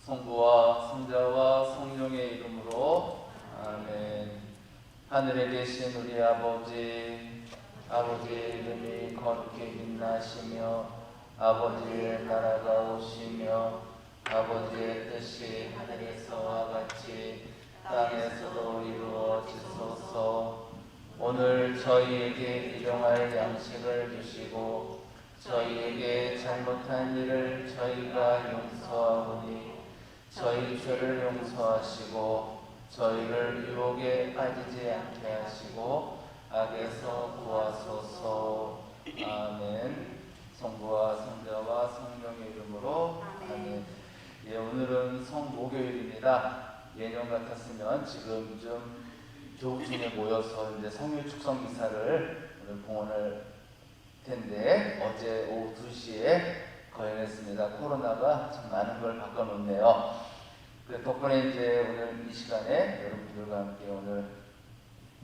성부와 성자와 성령의 이름으로 아멘. 하늘에 계신 우리 아버지, 아버지의 이름이 거룩히 빛나시며 아버지의 나라가 오시며 아버지의 뜻이 하늘에서와 같이 땅에서도 이루어지소서. 오늘 저희에게 일용할 양식을 주시고 저희에게 잘못한 일을 저희가 용서하오니 저희 죄를 용서하시고 저희를 유혹에 빠지지 않게 하시고 악에서 구하소서. 아멘. 성부와 성자와 성령의 이름으로 아멘. 예, 오늘은 성목요일입니다. 예년 같았으면 지금쯤 교우중에 모여서 이제 성일 축성 미사를 오늘 봉헌할 텐데 어제 오후 2시에 거행했습니다. 코로나가 참 많은 걸 바꿔놓네요. 덕분에 이제 오늘 이 시간에 여러분들과 함께 오늘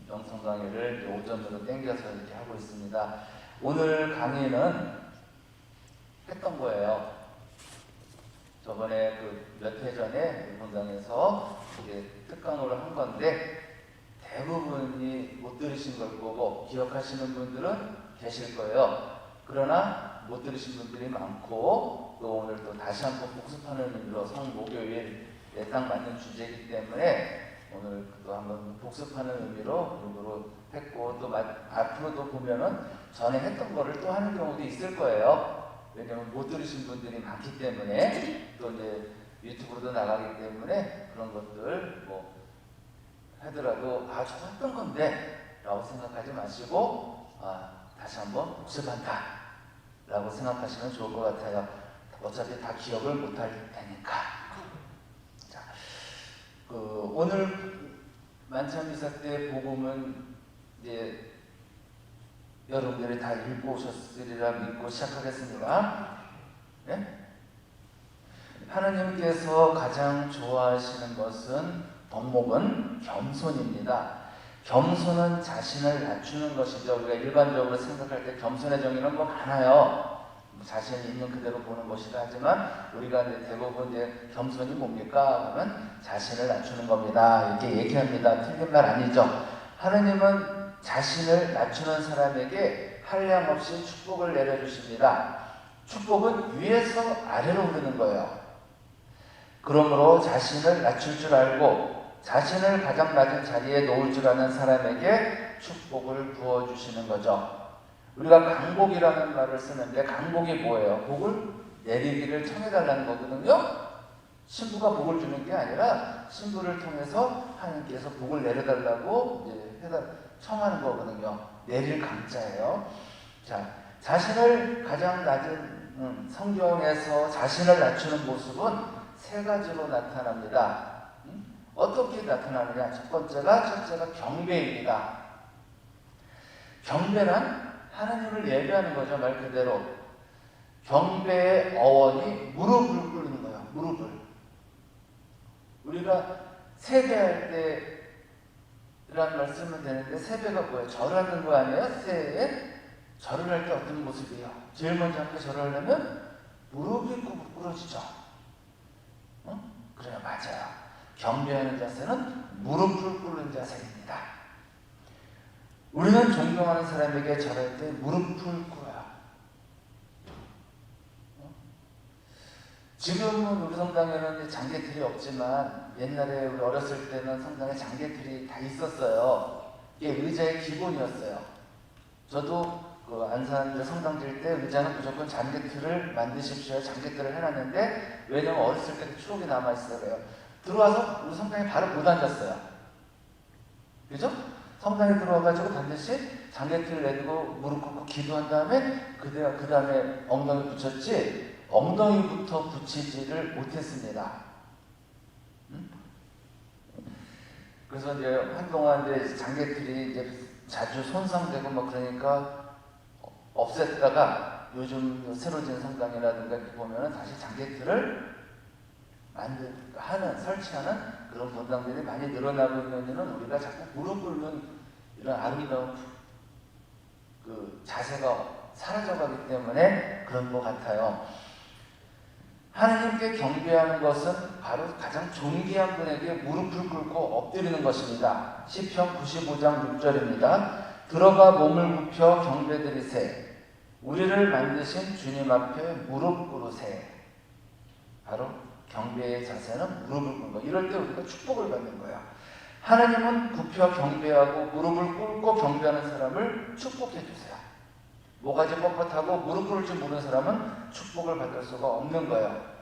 영성 강의를 오전으로 땡겨서 이렇게 하고 있습니다. 오늘 강의는 했던 거예요. 저번에 몇 해 전에 본당에서 특강으로 한 건데 대부분이 못 들으신 걸 거고 기억하시는 분들은 계실 거예요. 그러나 못 들으신 분들이 많고 또 오늘 또 다시 한번 복습하는 의미로 성목요일에 딱 맞는 주제이기 때문에 오늘 또 한번 복습하는 의미로 했고 또 앞으로도 보면은 전에 했던 거를 또 하는 경우도 있을 거예요. 왜냐면 못 들으신 분들이 많기 때문에 또 이제 유튜브로도 나가기 때문에 그런 것들 뭐 하더라도 저거 했던 건데 라고 생각하지 마시고 다시 한번 복습한다 라고 생각하시면 좋을 것 같아요. 어차피 다 기억을 못할 테니까. 자, 오늘 만찬미사 때 복음은 이제 여러분들이 다 읽고 오셨으리라 믿고 시작하겠습니다. 네? 하나님께서 가장 좋아하시는 것은 덕목은 겸손입니다. 겸손은 자신을 낮추는 것이죠. 우리가 일반적으로 생각할 때 겸손의 정의는 많아요. 자신이 있는 그대로 보는 것이다 하지만 우리가 대부분 겸손이 뭡니까? 그러면 자신을 낮추는 겁니다. 이렇게 얘기합니다. 틀린 말 아니죠. 하나님은 자신을 낮추는 사람에게 한량없이 축복을 내려주십니다. 축복은 위에서 아래로 흐르는 거예요. 그러므로 자신을 낮출 줄 알고 자신을 가장 낮은 자리에 놓을 줄 아는 사람에게 축복을 부어주시는 거죠. 우리가 강복이라는 말을 쓰는데 강복이 뭐예요? 복을 내리기를 청해달라는 거거든요. 신부가 복을 주는 게 아니라 신부를 통해서 하나님께서 복을 내려달라고 청하는 거거든요. 내릴 강자예요. 자, 자신을 가장 낮은 성경에서 자신을 낮추는 모습은 세 가지로 나타납니다. 어떻게 나타나느냐? 첫째가 경배입니다. 경배란 하나님을 예배하는 거죠. 말 그대로. 경배의 어원이 무릎을 꿇는 거예요. 무릎을. 우리가 세배할 때라는 말 쓰면 되는데 세배가 뭐예요? 절하는 거 아니에요? 세에 절을 할 때 어떤 모습이에요? 제일 먼저 함께 절을 하려면 무릎이 꿇어지죠. 그래요. 맞아요. 경배하는 자세는 무릎을 꿇는 자세입니다. 우리는 존경하는 사람에게 절할 때 무릎을 꿇어요. 지금은 우리 성당에는 장계틀이 없지만 옛날에 우리 어렸을 때는 성당에 장계틀이 다 있었어요. 이게 의자의 기본이었어요. 저도 안산 성당 질 때 의자는 무조건 장계틀을 만드십시오. 장계틀을 해놨는데 왜냐면 어렸을 때 추억이 남아있어요. 그래요. 들어와서 우리 성당에 바로 못 앉았어요. 그죠? 성당에 들어와가지고 반드시 장계틀을 내두고 무릎 꿇고 기도한 다음에 그 다음에 엉덩이 붙였지 엉덩이부터 붙이지를 못했습니다. 그래서 이제 한동안 장계틀이 이제 자주 손상되고 그러니까 없앴다가 요즘 새로 지은 성당이라든가 이렇게 보면은 다시 장계틀을 설치하는 그런 본당들이 많이 늘어나고 있는 이유는 우리가 자꾸 무릎 꿇는 이런 아름다운 자세가 사라져가기 때문에 그런 것 같아요. 하느님께 경배하는 것은 바로 가장 존귀한 분에게 무릎을 꿇고 엎드리는 것입니다. 시편 95장 6절입니다. 들어가 몸을 굽혀 경배드리세. 우리를 만드신 주님 앞에 무릎 꿇으세. 바로 경배의 자세는 무릎을 꿇는 거. 이럴 때 우리가 축복을 받는 거야. 하나님은 굽혀 경배하고 무릎을 꿇고 경배하는 사람을 축복해 주세요. 모가지 뻣뻣하고 무릎 꿇을 줄 모르는 사람은 축복을 받을 수가 없는 거예요.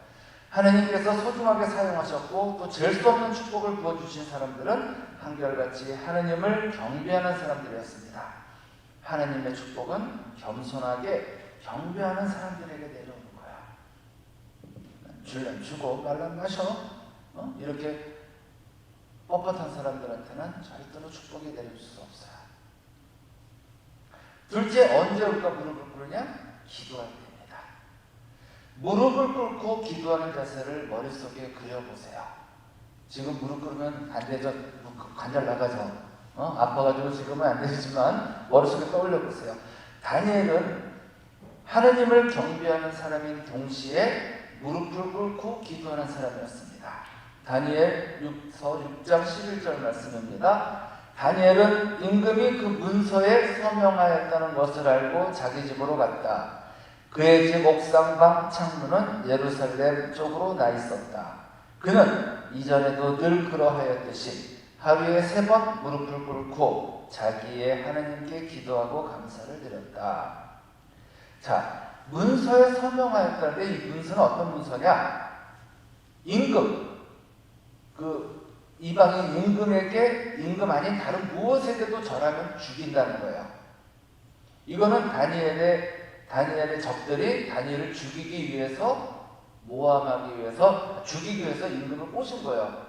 하나님께서 소중하게 사용하셨고 또 잴 수 없는 축복을 부어주신 사람들은 한결같이 하나님을 경배하는 사람들이었습니다. 하나님의 축복은 겸손하게 경배하는 사람들에게 내려오는 거야. 줄면 주고 말면 마셔. 이렇게 뻣뻣한 사람들한테는 절대로 축복이 내려줄 수 없어요. 둘째, 언제 우리가 무릎을 꿇느냐? 기도할 때입니다. 무릎을 꿇고 기도하는 자세를 머릿속에 그려보세요. 지금 무릎 꿇으면 안 되죠. 관절 나가죠. 아파가지고 지금은 안 되지만 머릿속에 떠올려보세요. 다니엘은 하느님을 경배하는 사람인 동시에 무릎을 꿇고 기도하는 사람이었습니다. 다니엘 6장 11절 말씀입니다. 다니엘은 임금이 그 문서에 서명하였다는 것을 알고 자기 집으로 갔다. 그의 집 옥상방 창문은 예루살렘 쪽으로 나 있었다. 그는 이전에도 늘 그러하였듯이 하루에 3번 무릎을 꿇고 자기의 하나님께 기도하고 감사를 드렸다. 자, 문서에 서명하였다는데 이 문서는 어떤 문서냐? 임금, 이방인 임금에게 임금 아닌 다른 무엇에게도 절하면 죽인다는 거예요. 이거는 다니엘의 적들이 다니엘을 죽이기 위해서, 모함하기 위해서, 죽이기 위해서 임금을 꼬신 거예요.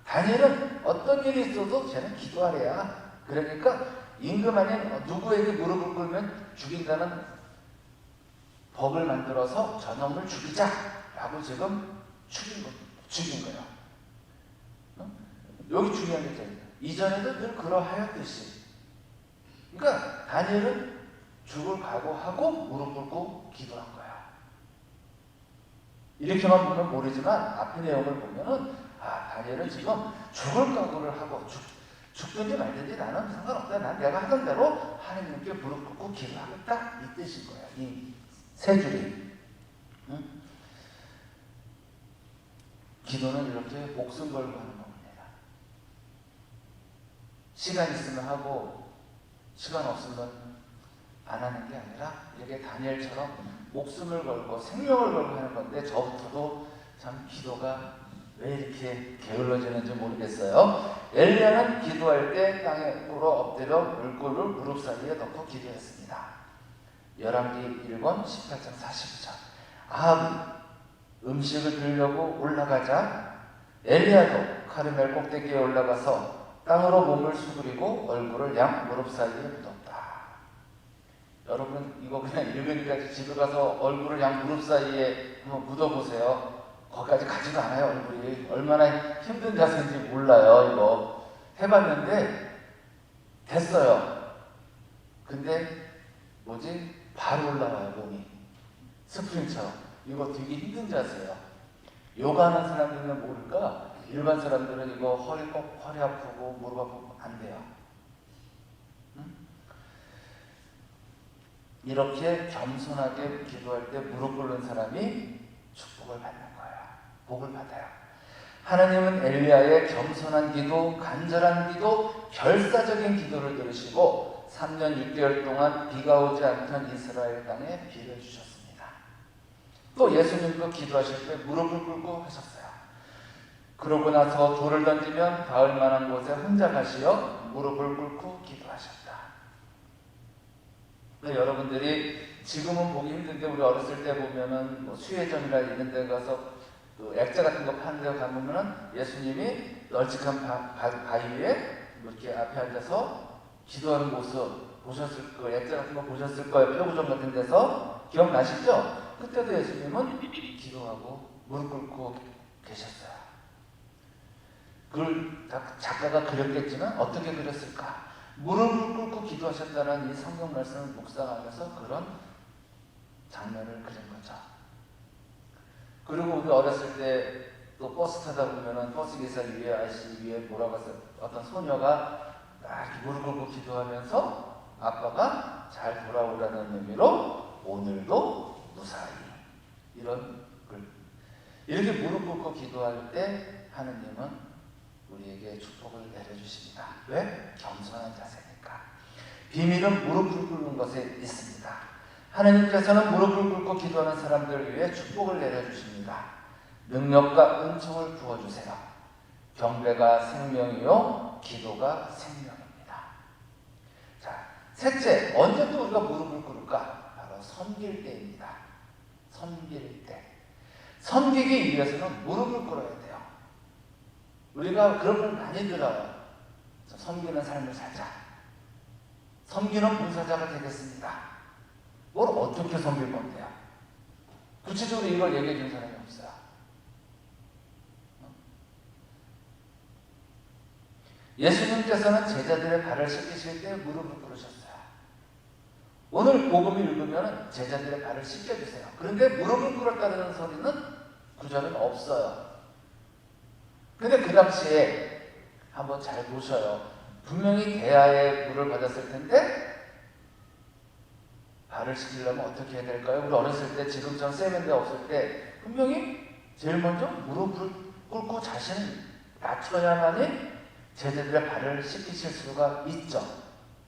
다니엘은 어떤 일이 있어도 쟤는 기도하래야. 그러니까 임금 아닌 누구에게 무릎을 꿇으면 죽인다는 법을 만들어서 저놈을 죽이자라고 지금 죽인 거예요. 여기 중요한 게 있잖아요. 이전에도 늘 그러하였듯이. 그러니까 다니엘은 죽을 각오하고 무릎 꿇고 기도한 거야. 이렇게만 보면 모르지만 앞의 내용을 보면은 다니엘은 지금 죽을 각오를 하고 죽든지 말든지 나는 상관없다. 난 내가 하던 대로 하나님께 무릎 꿇고 기도하겠다. 이 뜻인 거야. 이 세 줄이. 기도는 이렇게 목숨 걸고 하는 겁니다. 시간 있으면 하고 시간 없으면 안 하는 게 아니라 이렇게 다니엘처럼 목숨을 걸고 생명을 걸고 하는 건데 저부터도 참 기도가 왜 이렇게 게을러지는지 모르겠어요. 엘리야는 기도할 때 땅에 꿇어 엎드려 물꼬를 무릎 사이에 넣고 기도했습니다. 열왕기 1권 18장 42절. 아합이 음식을 들려고 올라가자 엘리야도 카르멜 꼭대기에 올라가서 땅으로 몸을 수그리고 얼굴을 양 무릎 사이에 묻었다. 여러분 이거 그냥 읽으니까 집에 가서 얼굴을 양 무릎 사이에 한번 묻어보세요. 거기까지 가지도 않아요. 얼굴이 얼마나 힘든 자세인지 몰라요. 이거 해봤는데 됐어요. 근데 바로 올라와요. 몸이 스프링처럼. 이거 되게 힘든 자세예요. 요가하는 사람들은 모를까? 일반 사람들은 이거 허리 아프고 무릎 아프고 안 돼요. 이렇게 겸손하게 기도할 때 무릎 꿇는 사람이 축복을 받는 거예요. 복을 받아요. 하나님은 엘리야의 겸손한 기도, 간절한 기도, 결사적인 기도를 들으시고 3년 6개월 동안 비가 오지 않던 이스라엘 땅에 비를 주셨습니다. 또 예수님도 기도하실 때 무릎을 꿇고 하셨어요. 그러고 나서 돌을 던지면 닿을 만한 곳에 혼자 가시어 무릎을 꿇고 기도하셨다. 여러분들이 지금은 보기 힘든데 우리 어렸을 때 보면은 수혜점이나 이런 데 가서 액자 같은 거 파는 데 가보면은 예수님이 널찍한 바위에 이렇게 앞에 앉아서 기도하는 모습 보셨을 거예요. 액자 같은 거 보셨을 거예요. 표구점 같은 데서 기억나시죠? 그때도 예수님은 기도하고 무릎 꿇고 계셨어요. 그걸 작가가 그렸겠지만 어떻게 그렸을까? 무릎을 꿇고 기도하셨다는 이 성경 말씀을 묵상하면서 그런 장면을 그린 거죠. 그리고 우리 어렸을 때 또 버스 타다 보면은 버스 기사 위에 아저씨 위에 뭐라고 해서 어떤 소녀가 막 무릎 꿇고 기도하면서 아빠가 잘 돌아오라는 의미로 오늘도 무사히 이런 글. 이렇게 무릎 꿇고 기도할 때 하느님은 우리에게 축복을 내려주십니다. 왜? 겸손한 자세니까. 비밀은 무릎을 꿇는 것에 있습니다. 하느님께서는 무릎을 꿇고 기도하는 사람들을 위해 축복을 내려주십니다. 능력과 은총을 부어주세요. 경배가 생명이요 기도가 생명입니다. 자, 셋째, 언제 또 우리가 무릎을 꿇을까? 바로 섬길 때입니다. 섬길 때. 섬기기 위해서는 무릎을 꿇어야 돼요. 우리가 그런 걸 많이 들어요. 섬기는 삶을 살자. 섬기는 봉사자가 되겠습니다. 뭘 어떻게 섬길 건데요? 구체적으로 이걸 얘기해 준 사람이 없어요. 예수님께서는 제자들의 발을 씻기실 때 무릎을 꿇으셨어요. 오늘 복음을 읽으면 제자들의 발을 씻겨주세요. 그런데 무릎을 꿇었다는 소리는 구절은 없어요. 근데 그 당시에 한번 잘 보셔요. 분명히 대하의 물을 받았을 텐데 발을 씻기려면 어떻게 해야 될까요? 우리 어렸을 때 지금처럼 세면대 없을 때 분명히 제일 먼저 무릎을 꿇고 자신을 낮춰야만이 제자들의 발을 씻기실 수가 있죠.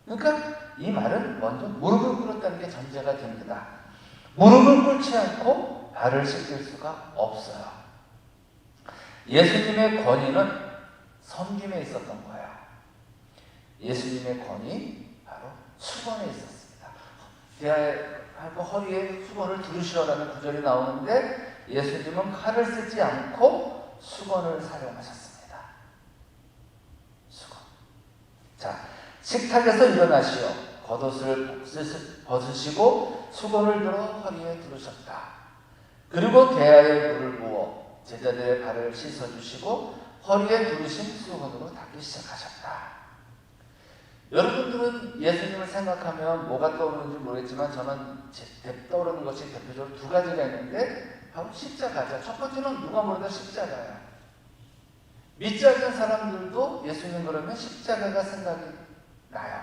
그러니까 이 말은 먼저 무릎을 꿇었다는 게 전제가 됩니다. 무릎을 꿇지 않고 발을 씻길 수가 없어요. 예수님의 권위는 섬김에 있었던 거예요. 예수님의 권위 바로 수건에 있었습니다. 대하고 허리에 수건을 두르시라는 구절이 나오는데 예수님은 칼을 쓰지 않고 수건을 사용하셨습니다. 수건. 자, 식탁에서 일어나시어 겉옷을 벗으시고 수건을 들어 허리에 두르셨다. 그리고 대하에 물을 부어 제자들의 발을 씻어주시고 허리에 두르신 수건으로 닦기 시작하셨다. 여러분들은 예수님을 생각하면 뭐가 떠오르는지 모르겠지만 저는 떠오르는 것이 대표적으로 두 가지가 있는데 바로 십자가죠. 첫 번째는 누가 뭐래도 십자가예요. 믿지 않는 사람들도 예수님 그러면 십자가가 생각이 나요.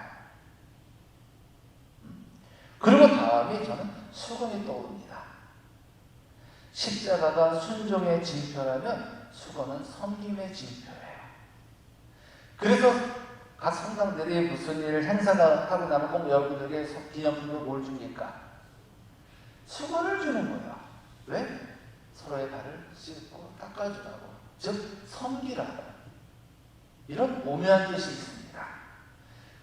그리고 다음이 저는 수건이 떠오릅니다. 십자가가 순종의 징표라면 수건은 섬김의 징표예요. 그래서 각 성당들이 무슨 일을 행사를 하고 나면 꼭 여러분들에게 기념품으로 뭘 줍니까? 수건을 주는 거예요. 왜? 서로의 발을 씻고 닦아주라고. 즉 섬기라고. 이런 오묘한 뜻이 있습니다.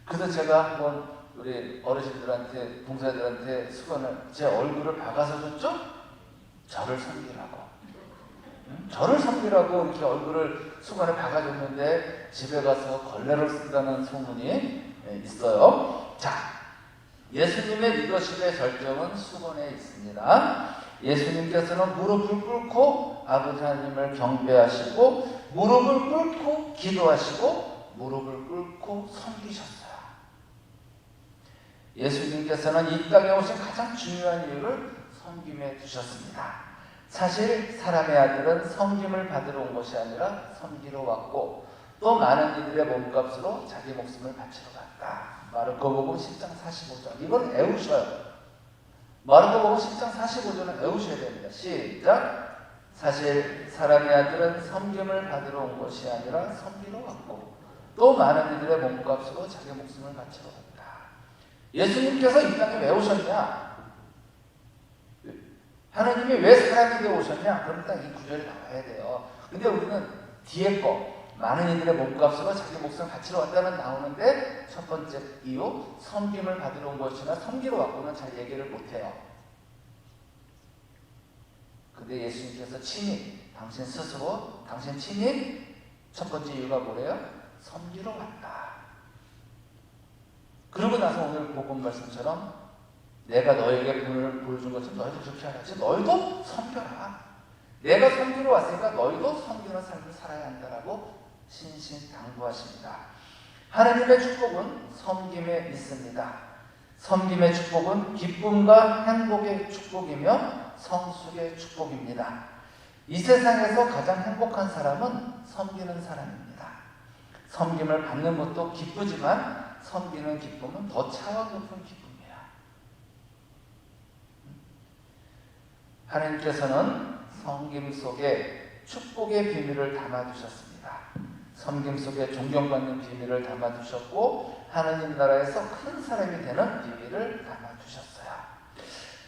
그래서 제가 한번 우리 어르신들한테 봉사자들한테 수건을 제 얼굴을 박아서 줬죠? 저를 섬기라고. 저를 섬기라고 이렇게 얼굴을 수건에 박아줬는데 집에 가서 걸레를 쓴다는 소문이 있어요. 자, 예수님의 리더십의 절정은 수건에 있습니다. 예수님께서는 무릎을 꿇고 아버지 하나님을 경배하시고 무릎을 꿇고 기도하시고 무릎을 꿇고 섬기셨어요. 예수님께서는 이 땅에 오신 가장 중요한 이유를 섬김에 두셨습니다. 사실 사람의 아들은 섬김을 받으러 온 것이 아니라 섬기러 왔고 또 많은 이들의 몸값으로 자기 목숨을 바치러 갔다. 마르코복음 10장 45절. 이건 애우셔요. 마르코복음 10장 45절은 애우셔야 됩니다. 시작. 사실 사람의 아들은 섬김을 받으러 온 것이 아니라 섬기러 왔고 또 많은 이들의 몸값으로 자기 목숨을 바치러 갔다. 예수님께서 이 땅에 왜 오셨냐? 하나님이 왜 사람에게 오셨냐? 그럼 딱 이 구절이 나와야 돼요. 근데 우리는 뒤에 거 많은 이들의 몸값으로 자기 목숨을 바치러 왔다는 나오는데 첫 번째 이유 섬김을 받으러 온 것이나 섬기러 왔고는 잘 얘기를 못해요. 근데 예수님께서 친히 당신 스스로 당신 친히 첫 번째 이유가 뭐래요? 섬기러 왔다. 그러고 나서 오늘 복음 말씀처럼 내가 너에게 본을 보여준 것처럼 너희도 그렇게 하라지. 너희도 섬겨라. 내가 섬기러 왔으니까 너희도 섬기는 삶을 살아야 한다라고 신신당부하십니다. 하나님의 축복은 섬김에 있습니다. 섬김의 축복은 기쁨과 행복의 축복이며 성숙의 축복입니다. 이 세상에서 가장 행복한 사람은 섬기는 사람입니다. 섬김을 받는 것도 기쁘지만 섬기는 기쁨은 더 차원 높은 기쁨이에요. 하나님께서는 섬김 속에 축복의 비밀을 담아두셨습니다. 섬김 속에 존경받는 비밀을 담아두셨고 하나님 나라에서 큰 사람이 되는 비밀을 담아두셨어요.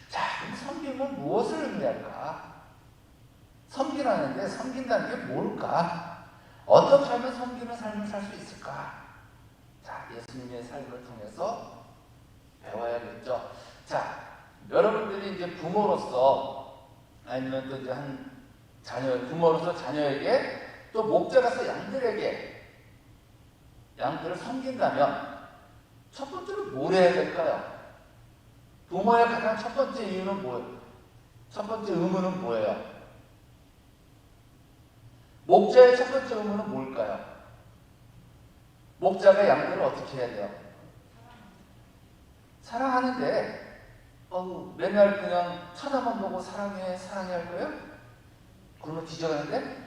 자, 그럼 섬김은 무엇을 의미할까? 섬기라는데 섬긴다는 게 뭘까? 어떻게 하면 섬기는 삶을 살 수 있을까? 자, 예수님의 삶을 통해서 배워야겠죠. 자, 여러분들이 이제 부모로서 아니면 또 이제 한 부모로서 자녀에게 또 목자라서 양들을 섬긴다면 첫 번째로 뭘 해야 될까요? 부모의 가장 첫 번째 이유는 뭐예요? 첫 번째 의무는 뭐예요? 목자의 첫 번째 의무는 뭘까요? 목자가 양들을 어떻게 해야 돼요? 사랑하는데 맨날 그냥 쳐다만 보고 사랑해 할 거예요? 그러면 뒤져가는데?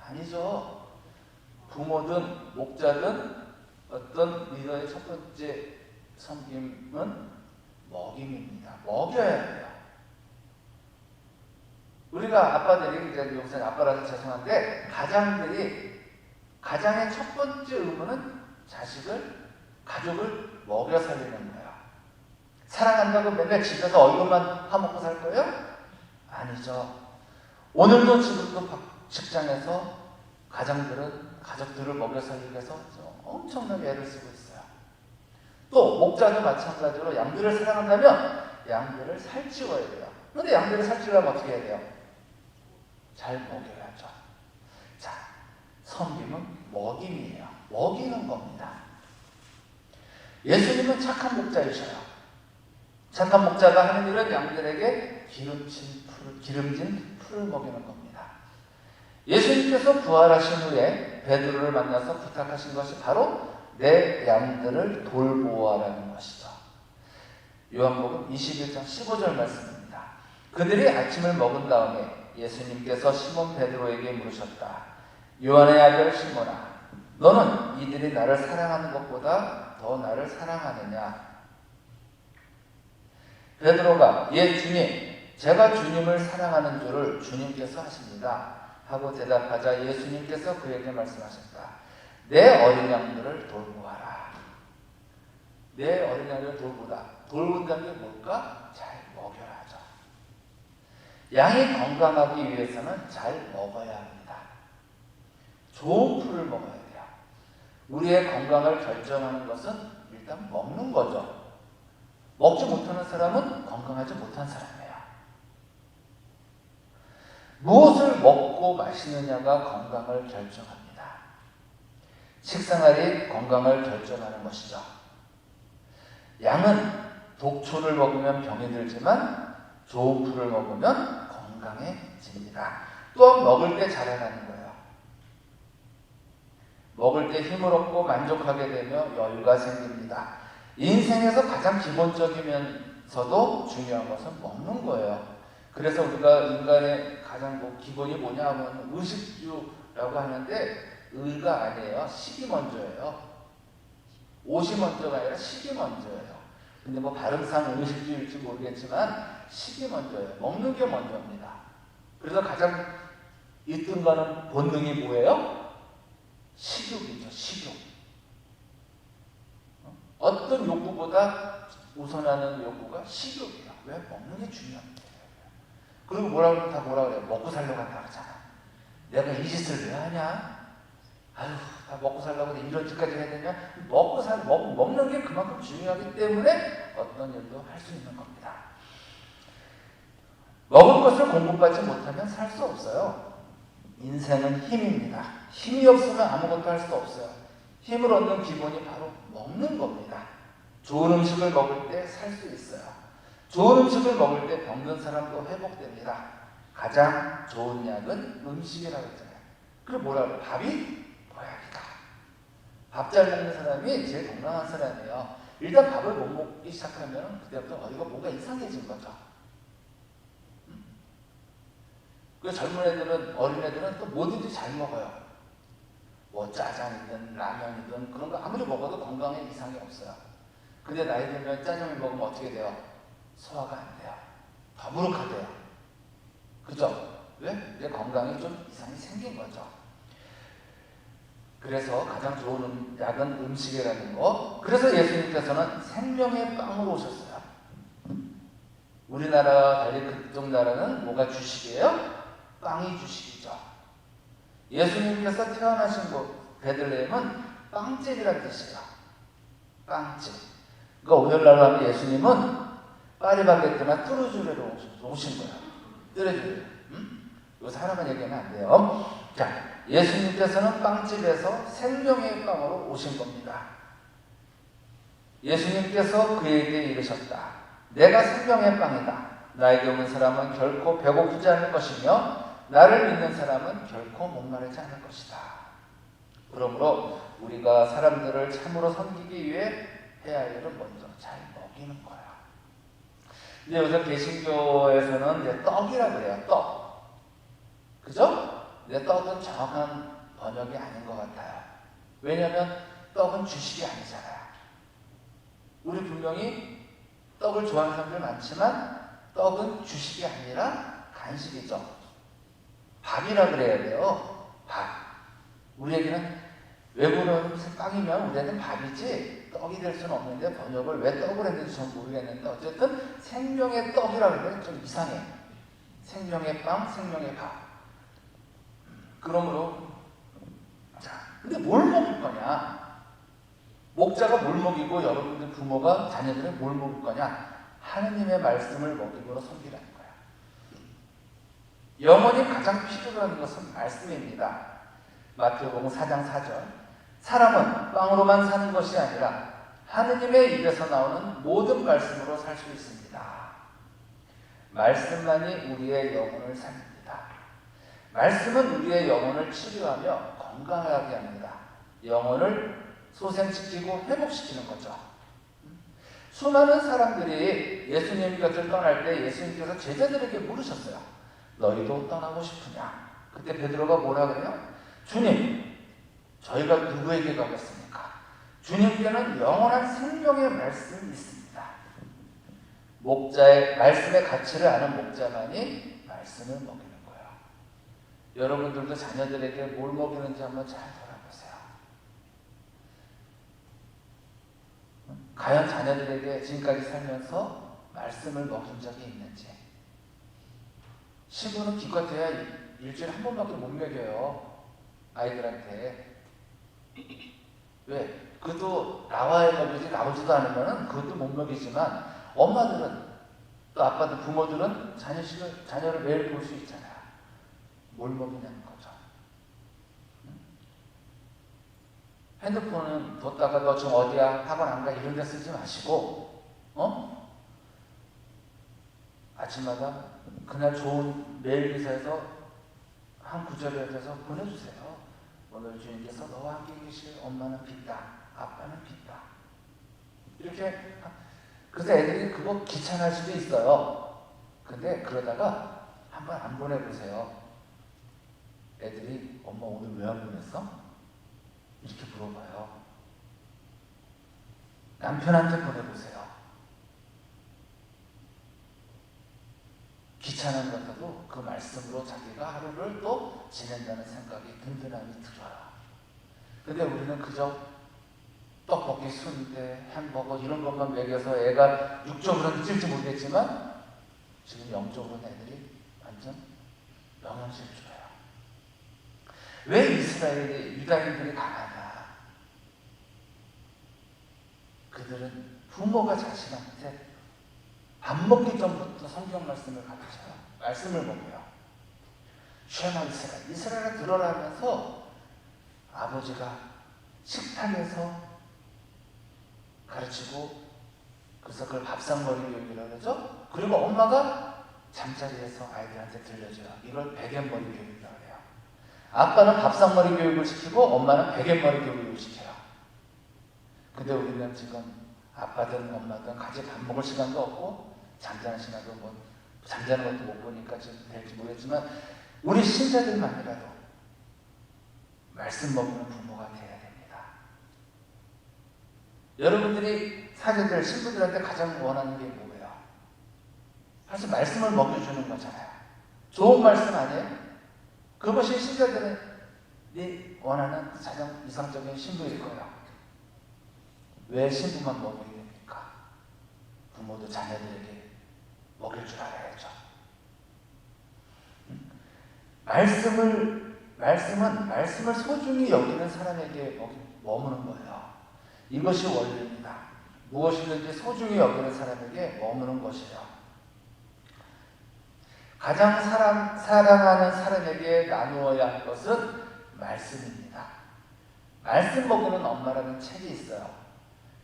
아니죠. 부모든 목자든 어떤 리더의 첫 번째 섬김은 먹임입니다. 먹여야 돼요. 우리가 아빠들이, 이제 요새 아빠라서 죄송한데, 가장의 첫 번째 의무는 가족을 먹여 살리는 거예요. 사랑한다고 맨날 집에서 얼굴만 파먹고 살 거예요? 아니죠. 오늘도 지금도 직장에서 가족들을 먹여 살리기 위해서 엄청나게 애를 쓰고 있어요. 또 목자도 마찬가지로 양들을 사랑한다면 양들을 살찌워야 돼요. 그런데 양들을 살찌우려면 어떻게 해야 돼요? 잘 먹여야죠. 자, 섬김은 먹임이에요. 먹이는 겁니다. 예수님은 착한 목자이셔요. 착한 목자가 하는 일은 양들에게 기름진 풀을 먹이는 겁니다. 예수님께서 부활하신 후에 베드로를 만나서 부탁하신 것이 바로 내 양들을 돌보아라는 것이죠. 요한복음 21장 15절 말씀입니다. 그들이 아침을 먹은 다음에 예수님께서 시몬 베드로에게 물으셨다. 요한의 아들 시몬아, 너는 이들이 나를 사랑하는 것보다 더 나를 사랑하느냐? 베드로가 예 주님, 제가 주님을 사랑하는 줄을 주님께서 아십니다 하고 대답하자 예수님께서 그에게 말씀하셨다. 내 어린 양들을 돌보아라. 내 어린 양들을 돌본다는 게 뭘까? 잘 먹여라 하죠. 양이 건강하기 위해서는 잘 먹어야 합니다. 좋은 풀을 먹어야 돼요. 우리의 건강을 결정하는 것은 일단 먹는 거죠. 먹지 못하는 사람은 건강하지 못한 사람이에요. 무엇을 먹고 마시느냐가 건강을 결정합니다. 식생활이 건강을 결정하는 것이죠. 양은 독초를 먹으면 병이 들지만 좋은 풀을 먹으면 건강해집니다. 또한 먹을 때 자라나는 거예요. 먹을 때 힘을 얻고 만족하게 되며 여유가 생깁니다. 인생에서 가장 기본적이면서도 중요한 것은 먹는 거예요. 그래서 우리가 인간의 가장 기본이 뭐냐 하면 의식주라고 하는데 의가 아니에요. 식이 먼저예요. 옷이 먼저가 아니라 식이 먼저예요. 근데 발음상 의식주일지 모르겠지만 식이 먼저예요. 먹는 게 먼저입니다. 그래서 가장 이뜬 본능이 뭐예요? 식욕이죠. 식욕. 어떤 욕구보다 우선하는 욕구가 식욕이에요. 왜? 먹는 게 중요합니다. 그리고 뭐라 그래요? 먹고 살려고 한다 그러잖아. 내가 이 짓을 왜 하냐? 아유, 다 먹고 살려고 이런 짓까지 해야 되냐? 먹는 게 그만큼 중요하기 때문에 어떤 일도 할 수 있는 겁니다. 먹을 것을 공급받지 못하면 살 수 없어요. 인생은 힘입니다. 힘이 없으면 아무것도 할 수 없어요. 힘을 얻는 기본이 바로 먹는 겁니다. 좋은 음식을 먹을 때 살 수 있어요. 좋은 음식을 먹을 때 병든 사람도 회복됩니다. 가장 좋은 약은 음식이라고 했잖아요. 그럼 뭐라 그래요? 밥이 보약이다. 밥 잘 먹는 사람이 제일 건강한 사람이에요. 일단 밥을 못 먹기 시작하면 그때부터 어디가 뭔가 이상해진 거죠. 그 젊은 애들은, 어린애들은 또 뭐든지 잘 먹어요. 뭐 짜장이든 라면이든 그런 거 아무리 먹어도 건강에 이상이 없어요. 근데 나이 들면 짜장면 먹으면 어떻게 돼요? 소화가 안 돼요. 더부룩하대요. 그죠? 왜? 내 건강에 좀 이상이 생긴 거죠. 그래서 가장 좋은 약은 음식이라는 거. 그래서 예수님께서는 생명의 빵으로 오셨어요. 우리나라와 달리 그쪽 나라는 뭐가 주식이에요? 빵이 주식이죠. 예수님께서 태어나신 곳 베들레헴은 빵집이라는 뜻이에요. 빵집. 그러니까 오늘날로 하면 예수님은 파리바게뜨나 뚜르주레로 오신 거예요. 뚜르주레. 이거 하나만 얘기하면 안 돼요. 자, 예수님께서는 빵집에서 생명의 빵으로 오신 겁니다. 예수님께서 그에게 이르셨다. 내가 생명의 빵이다. 나에게 오는 사람은 결코 배고프지 않을 것이며 나를 믿는 사람은 결코 목마르지 않을 것이다. 그러므로 우리가 사람들을 참으로 섬기기 위해 해야 할 일은 먼저 잘 먹이는 거야. 근데 요새 개신교에서는 이제 떡이라 그래요. 떡. 그죠? 근데 떡은 정확한 번역이 아닌 것 같아요. 왜냐하면 떡은 주식이 아니잖아요. 우리 분명히 떡을 좋아하는 사람들 많지만 떡은 주식이 아니라 간식이죠. 밥이라 그래야 돼요. 밥. 우리에게는 외국은 빵이면 우리에게는 밥이지 떡이 될 수는 없는데 번역을 왜 떡을 했는지 전 모르겠는데 어쨌든 생명의 떡이라 그러면 좀 이상해. 생명의 빵, 생명의 밥. 그러므로 자, 근데 뭘 먹을 거냐? 목자가 뭘 먹이고 여러분들 부모가 자녀들을 뭘 먹을 거냐? 하느님의 말씀을 먹임으로 섬기라는 거야. 영혼이 가장 필요한 것은 말씀입니다. 마태복음 4장 4절. 사람은 빵으로만 사는 것이 아니라 하느님의 입에서 나오는 모든 말씀으로 살 수 있습니다. 말씀만이 우리의 영혼을 삽니다. 말씀은 우리의 영혼을 치료하며 건강하게 합니다. 영혼을 소생시키고 회복시키는 거죠. 수많은 사람들이 예수님 곁을 떠날 때 예수님께서 제자들에게 물으셨어요. 너희도 떠나고 싶으냐? 그때 베드로가 뭐라 그래요? 주님, 저희가 누구에게 가겠습니까? 주님께는 영원한 생명의 말씀이 있습니다. 목자의 말씀의 가치를 아는 목자만이 말씀을 먹이는 거예요. 여러분들도 자녀들에게 뭘 먹이는지 한번 잘 돌아보세요. 과연 자녀들에게 지금까지 살면서 말씀을 먹인 적이 있는지. 신부는 기껏해야 일주일에 한 번밖에 못 먹여요. 아이들한테. 왜? 그것도 나와야 먹이지 나오지도 않으면 그것도 못 먹이지만 엄마들은 또 아빠들 부모들은 자녀를 매일 볼 수 있잖아요. 뭘 먹이냐는 거죠. 핸드폰은 뒀다가 너 지금 어디야? 학원 안 가? 이런 데 쓰지 마시고 아침마다 그날 좋은 메일 기사에서 한 구절에 대해서 보내주세요. 오늘 주님께서 너와 함께 계실 엄마는 빛다. 아빠는 빛다. 이렇게. 그래서 애들이 그거 귀찮아할 수도 있어요. 근데 그러다가 한번 안 보내보세요. 애들이 엄마 오늘 왜 안 보냈어? 이렇게 물어봐요. 남편한테 보내보세요. 귀찮은 것도 그 말씀으로 자기가 하루를 또 지낸다는 생각이 든든함이 들어요. 근데 우리는 그저 떡볶이, 순대, 햄버거 이런 것만 먹여서 애가 육적으로는 찔지 모르겠지만 지금 영적으로는 애들이 완전 영양실조예요. 왜 이스라엘이 유다인들이 강하냐? 그들은 부모가 자신한테 밥 먹기 전부터 성경 말씀을 가르쳐요. 말씀을 먹여요. 쉐마 이스라엘, 이스라엘을 들어라 하면서 아버지가 식탁에서 가르치고 그래서 그걸 밥상머리 교육이라고 그러죠. 그리고 엄마가 잠자리에서 아이들한테 들려줘요. 이걸 베갯머리 교육이라고 해요. 아빠는 밥상머리 교육을 시키고 엄마는 베갯머리 교육을 시켜요. 근데 우리는 지금 아빠든 엄마든 같이 밥 먹을 시간도 없고 잠자는 시간도 잠자는 것도 못 보니까 지금 될지 모르겠지만 우리 신자들만이라도 말씀 먹는 부모가 되어야 됩니다. 여러분들이 사제들, 신부들한테 가장 원하는 게 뭐예요? 사실 말씀을 먹여주는 거잖아요. 좋은 말씀 아니에요? 그것이 신자들이 원하는 가장 이상적인 신부일 거예요. 왜 신부만 먹여야 됩니까? 부모도 자녀들에게 먹일 줄 알아야죠. 말씀을 소중히 여기는 사람에게 머무는 거예요. 이것이 원리입니다. 무엇이든지 소중히 여기는 사람에게 머무는 것이에요. 가장 사랑하는 사람에게 나누어야 할 것은 말씀입니다. 말씀 먹이는 엄마라는 책이 있어요.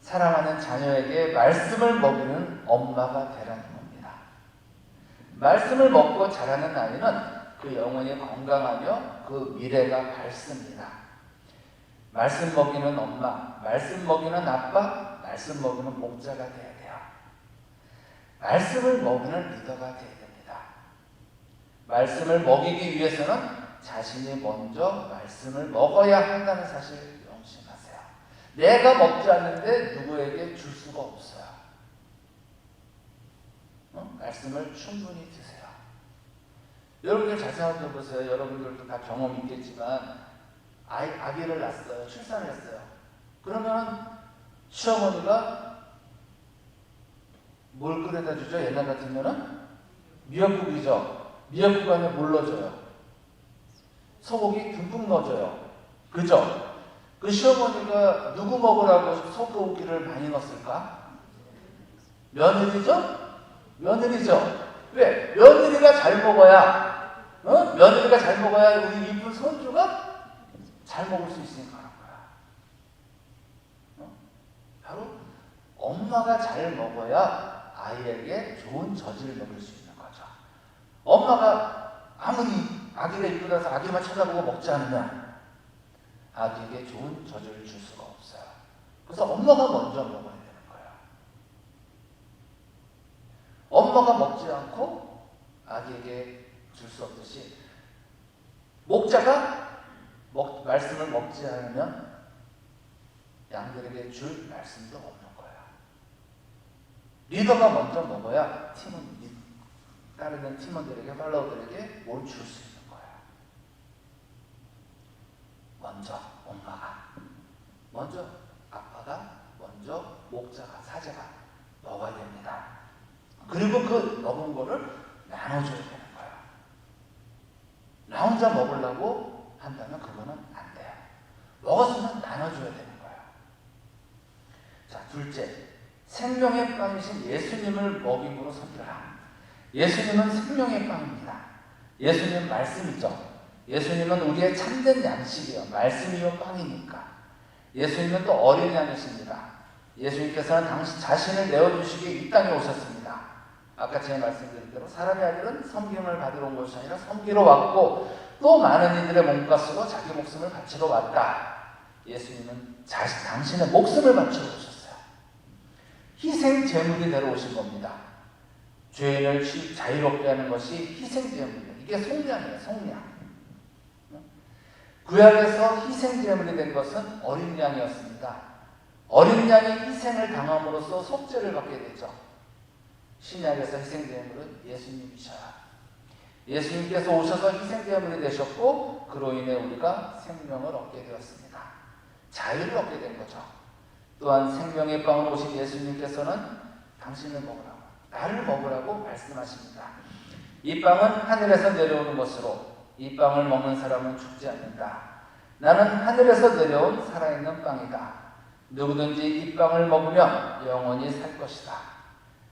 사랑하는 자녀에게 말씀을 먹이는 엄마가 되라는 겁니다. 말씀을 먹고 자라는 아이는 그 영혼이 건강하며 그 미래가 밝습니다. 말씀 먹이는 엄마, 말씀 먹이는 아빠, 말씀 먹이는 목자가 되어야 돼요. 말씀을 먹이는 리더가 되어야 됩니다. 말씀을 먹이기 위해서는 자신이 먼저 말씀을 먹어야 한다는 사실 명심하세요. 내가 먹지 않는데 누구에게 줄 수가 없어요. 말씀을 충분히 드세요. 여러분들 잘 생각해 보세요. 여러분들도 다 경험 있겠지만 아기를 낳았어요. 출산을 했어요. 그러면 시어머니가 뭘 끓여다 주죠? 옛날 같으면은 미역국이죠. 미역국 안에 뭘 넣어줘요? 소고기 듬뿍 넣어줘요. 그죠? 그 시어머니가 누구 먹으라고 소고기를 많이 넣었을까? 며느리죠? 며느리죠. 왜? 며느리가 잘 먹어야 며느리가 잘 먹어야 우리 이쁜 손주가 잘 먹을 수 있으니까 하는 거야. 바로 엄마가 잘 먹어야 아이에게 좋은 젖을 먹일 수 있는 거죠. 엄마가 아무리 아기가 이쁘다서 아기만 쳐다보고 먹지 않으면 아기에게 좋은 젖을 줄 수가 없어요. 그래서 엄마가 먼저 먹어야 되는 거예요. 엄마가 먹지 않고 아기에게 줄 수 없듯이 목자가 말씀을 먹지 않으면 양들에게 줄 말씀도 없는 거예요. 리더가 먼저 먹어야 따르는 팀원들에게, 팔로워들에게 뭘 줄 수 있는 거예요. 먼저 엄마가, 먼저 아빠가, 먼저 목자가, 사제가 먹어야 됩니다. 그리고 그 먹은 거를 나눠줘야 되는 거예요. 나 혼자 먹으려고 한다면 그거는 안 돼요. 먹었으면 나눠줘야 되는 거예요. 자, 둘째, 생명의 빵이신 예수님을 먹임으로 섬겨라. 예수님은 생명의 빵입니다. 예수님은 말씀이죠. 예수님은 우리의 참된 양식이에요. 말씀이요 빵이니까. 예수님은 또 어린 양이십니다. 예수님께서는 당시 자신을 내어주시기에 이 땅에 오셨습니다. 아까 제가 말씀드린 대로 사람의 아들은 섬김을 받으러 온 것이 아니라 섬기러 왔고 또 많은 이들의 몸과 쓰고 자기 목숨을 바치러 왔다. 예수님은 당신의 목숨을 바치러 오셨어요. 희생 제물이 되러 오신 겁니다. 죄인을 자유롭게 하는 것이 희생 제물이에요. 이게 속량이에요. 속량. 구약에서 희생 제물이 된 것은 어린 양이었습니다. 어린 양이 희생을 당함으로써 속죄를 받게 되죠. 신약에서 희생제물은 예수님이셔요. 예수님께서 오셔서 희생제물이 되셨고 그로 인해 우리가 생명을 얻게 되었습니다. 자유를 얻게 된 거죠. 또한 생명의 빵으로 오신 예수님께서는 당신을 먹으라고, 나를 먹으라고 말씀하십니다. 이 빵은 하늘에서 내려오는 것으로 이 빵을 먹는 사람은 죽지 않는다. 나는 하늘에서 내려온 살아있는 빵이다. 누구든지 이 빵을 먹으면 영원히 살 것이다.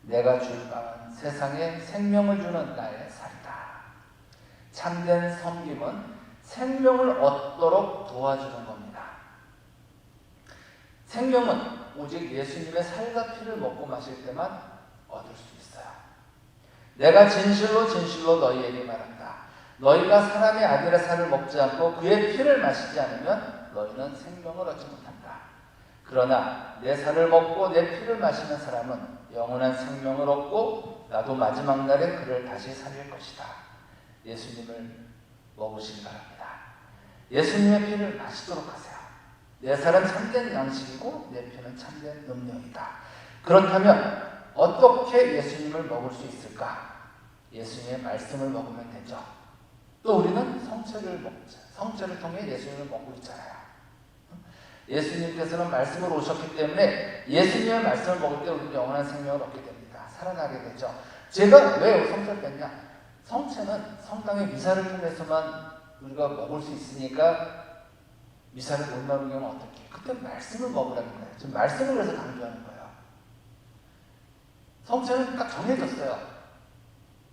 내가 줄 빵은 세상에 생명을 주는 나의 살이다. 참된 섬김은 생명을 얻도록 도와주는 겁니다. 생명은 오직 예수님의 살과 피를 먹고 마실 때만 얻을 수 있어요. 내가 진실로 진실로 너희에게 말한다. 너희가 사람의 아들의 살을 먹지 않고 그의 피를 마시지 않으면 너희는 생명을 얻지 못한다. 그러나 내 살을 먹고 내 피를 마시는 사람은 영원한 생명을 얻고 나도 마지막 날에 그를 다시 살릴 것이다. 예수님을 먹으시기 바랍니다. 예수님의 피를 마시도록 하세요. 내 살은 참된 양식이고 내 피는 참된 음료이다. 그렇다면 어떻게 예수님을 먹을 수 있을까? 예수님의 말씀을 먹으면 되죠. 또 우리는 성체를 먹자. 성체를 통해 예수님을 먹고 있잖아요. 예수님께서는 말씀으로 오셨기 때문에 예수님의 말씀을 먹을 때 우리는 영원한 생명을 얻게 됩니다. 살아나게 되죠. 제가 왜 성체를 뺐냐? 성체는 성당의 미사를 통해서만 우리가 먹을 수 있으니까 미사를 못 먹는 경우는 어떻게 해요? 그때 말씀을 먹으라는 거예요. 지금 말씀을 그래서 강조하는 거예요. 성체는 딱 정해졌어요.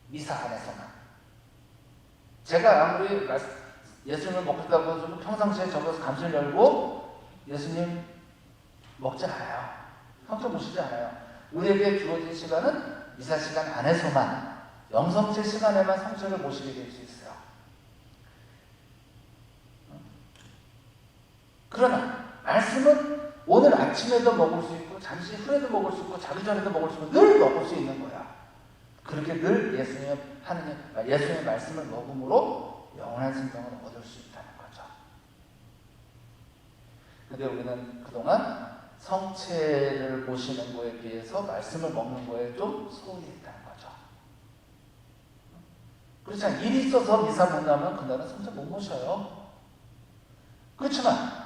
미사 안에서만. 제가 아무리 예수님을 먹겠다고 해서 평상시에 적어서 감실 열고 예수님 먹지 않아요. 성체 모시지 않아요. 우리에게 주어진 시간은 미사 시간 안에서만, 영성체 시간에만 성체를 모시게 될 수 있어요. 그러나 말씀은 오늘 아침에도 먹을 수 있고 잠시 후에도 먹을 수 있고 자기 전에도 먹을 수 있고 늘 먹을 수 있는 거야. 그렇게 늘 예수님의 말씀을 먹음으로 영원한 생명을 얻을 수 있다는 거죠. 근데 우리는 그동안 성체를 모시는 거에 비해서 말씀을 먹는 거에 좀 소홀히 했다는 거죠. 그렇지 않아요? 일이 있어서 미사 못 나면 그날은 성체 못 모셔요. 그렇지만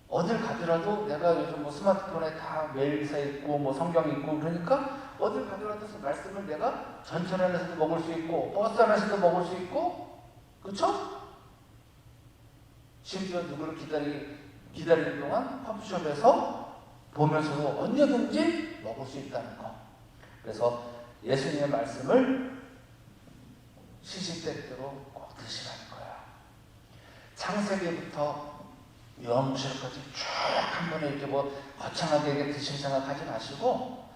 어딜 가더라도 내가 요즘 뭐 스마트폰에 다 메일 미사 있고 뭐 성경 있고 그러니까 어딜 가더라도 말씀을 내가 전철 안에서도 먹을 수 있고 버스 안에서도 먹을 수 있고, 그렇죠? 심지어 누구를 기다리는 동안 커피숍에서 보면서도 언제든지 먹을 수 있다는 거. 그래서 예수님의 말씀을 시시때때로 꼭 드시라는 거예요. 창세기부터 요한복음까지 쭉 한 번에 이렇게 뭐 거창하게 드실 생각하지 마시고,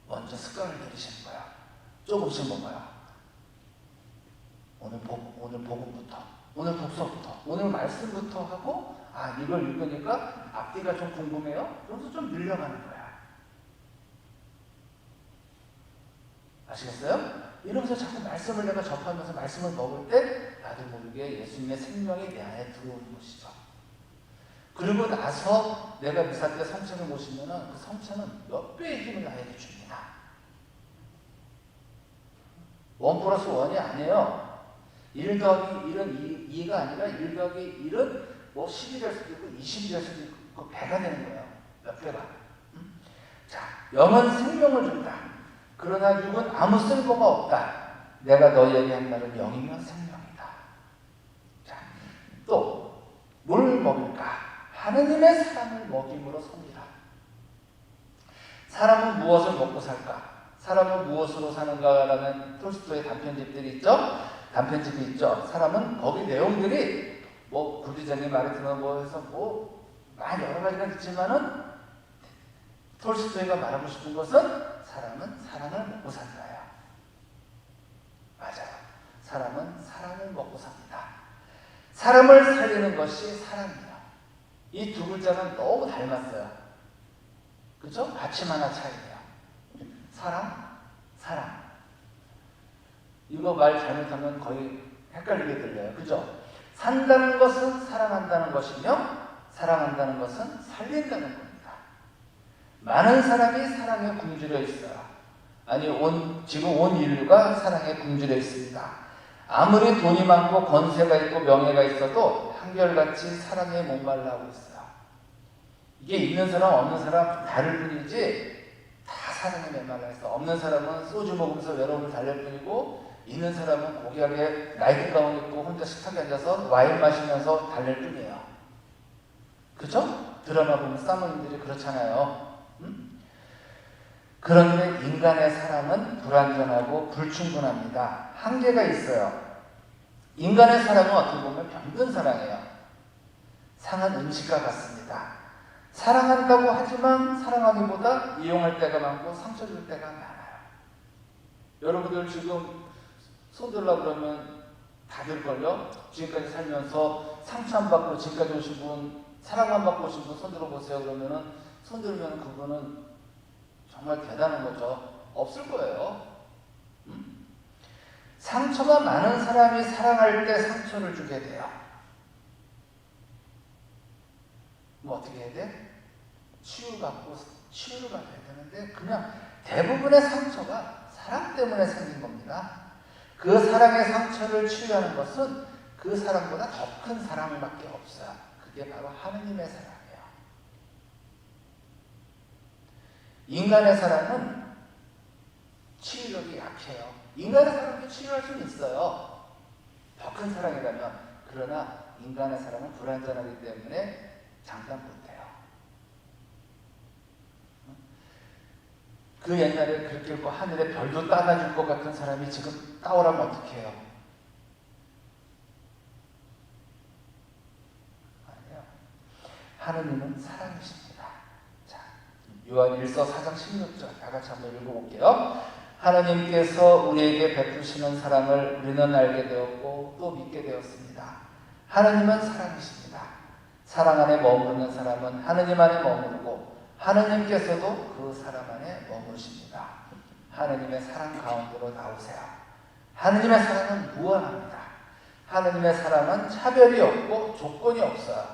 먼저 습관을 들이시는 거야. 조금씩 먹어요. 오늘 복음부터, 오늘 독서부터, 오늘 말씀부터 하고, 아 이걸 읽으니까 앞뒤가 좀 궁금해요. 그래서 좀 늘려가는 거야. 아시겠어요? 이러면서 자꾸 말씀을 내가 접하면서 말씀을 먹을 때 나도 모르게 예수님의 생명이 내 안에 들어오는 것이죠. 그리고 나서 내가 미사 때 성체를 모시면은 그 성체는 몇 배의 힘을 나에게 줍니다. 1+1이 아니에요. 1 더하기 1은 2가 아니라 1 더하기 1은 뭐 10이 될 수도 있고 20이 될 수도 있고 배가 되는 거예요. 몇 배가. 자, 0은 생명을 준다. 그러나 6은 아무 쓸모가 없다. 내가 너희에게 한 말은 0이면 생명이다. 자, 또 뭘 먹을까? 하느님의 사랑을 먹임으로 섭니다. 사람은 무엇을 먹고 살까? 사람은 무엇으로 사는가라는 톨스토이의 단편집들이 있죠? 단편집이 있죠. 사람은 거기 내용들이 뭐 구리장의 말에 들으면 뭐 해서 뭐 많이 여러 가지가 있지만은 톨스토이가 말하고 싶은 것은 사람은 사랑을 먹고 산다요. 맞아요. 사람은 사랑을 먹고 삽니다. 사람을 살리는 것이 사랑이에요. 이 두 글자는 너무 닮았어요. 그죠? 받침 하나 차이예요. 사랑, 사랑. 이거 말 잘못하면 거의 헷갈리게 들려요. 그죠? 산다는 것은 사랑한다는 것이며 사랑한다는 것은 살린다는 겁니다. 많은 사람이 사랑에 굶주려 있어요. 아니 지금 온 인류가 사랑에 굶주려 있습니다. 아무리 돈이 많고 권세가 있고 명예가 있어도 한결같이 사랑에 목말라하고 있어요. 이게 있는 사람 없는 사람 다를 뿐이지 다 사랑에 목말라 있어. 없는 사람은 소주 먹으면서 외로움을 달랠 뿐이고 있는 사람은 고귀하게 나이트 가운 입고 혼자 식탁에 앉아서 와인 마시면서 달랠 뿐이에요. 그죠? 드라마 보면 사모님들이 그렇잖아요. 그런데 인간의 사랑은 불완전하고 불충분합니다. 한계가 있어요. 인간의 사랑은 어떻게 보면 병든 사랑이에요. 상한 음식과 같습니다. 사랑한다고 하지만 사랑하기보다 이용할 때가 많고 상처 줄 때가 많아요. 여러분들 지금 손들라 그러면 다들걸요? 지금까지 살면서 상처 안 받고 지금까지 오신 분, 사랑 안 받고 오신 분 손들어 보세요. 그러면은 손들면 그분은 정말 대단한 거죠. 없을 거예요. 상처가 많은 사람이 사랑할 때 상처를 주게 돼요. 뭐 어떻게 해야 돼? 치유받고 치유를 받아야 되는데 그냥 대부분의 상처가 사랑 때문에 생긴 겁니다. 그 사랑의 상처를 치유하는 것은 그 사랑보다 더 큰 사랑밖에 없어요. 그게 바로 하느님의 사랑이에요. 인간의 사랑은 치유력이 약해요. 인간의 사랑도 치유할 수는 있어요. 더 큰 사랑이라면. 그러나 인간의 사랑은 불완전하기 때문에 장담 못해요. 그 옛날에 그렇게 뭐 하늘에 별도 따다줄 것 같은 사람이 지금 따오라면 어떻게 해요? 아니요. 하느님은 사랑이십니다. 자, 요한 1서 4장 16절 다 같이 한번 읽어볼게요. 하느님께서 우리에게 베푸시는 사랑을 우리는 알게 되었고 또 믿게 되었습니다. 하느님은 사랑이십니다. 사랑 안에 머무르는 사람은 하느님 안에 머무르고 하느님께서도 그 사람 안에 머무르십니다. 하느님의 사랑 가운데로 나오세요. 하느님의 사랑은 무한합니다. 하느님의 사랑은 차별이 없고 조건이 없어요.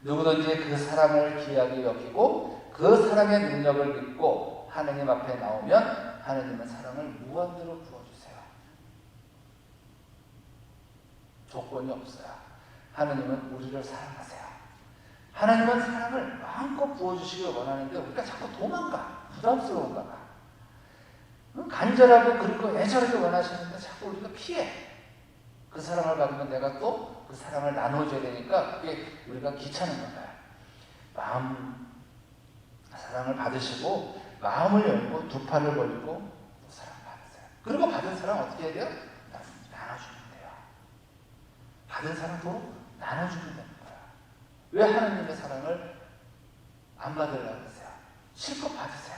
누구든지 그 사랑을 귀하게 여기고 그 사랑의 능력을 믿고 하느님 앞에 나오면 하느님은 사랑을 무한대로 부어주세요. 조건이 없어요. 하느님은 우리를 사랑하세요. 하나님은 사랑을 마음껏 부어주시길 원하는데 우리가 자꾸 도망가. 부담스러운가 봐. 간절하고 그리고 애절하게 원하시는데 자꾸 우리가 피해. 그 사랑을 받으면 내가 또 그 사랑을 나눠줘야 되니까 그게 우리가 귀찮은 건가요? 사랑을 받으시고 마음을 열고 두 팔을 벌리고 사랑 받으세요. 그리고 받은 사랑 어떻게 해야 돼요? 나눠주면 돼요. 받은 사랑 도로 나눠주면 됩니다. 왜 하나님의 사랑을 안 받으려고 그러세요? 실컷 받으세요.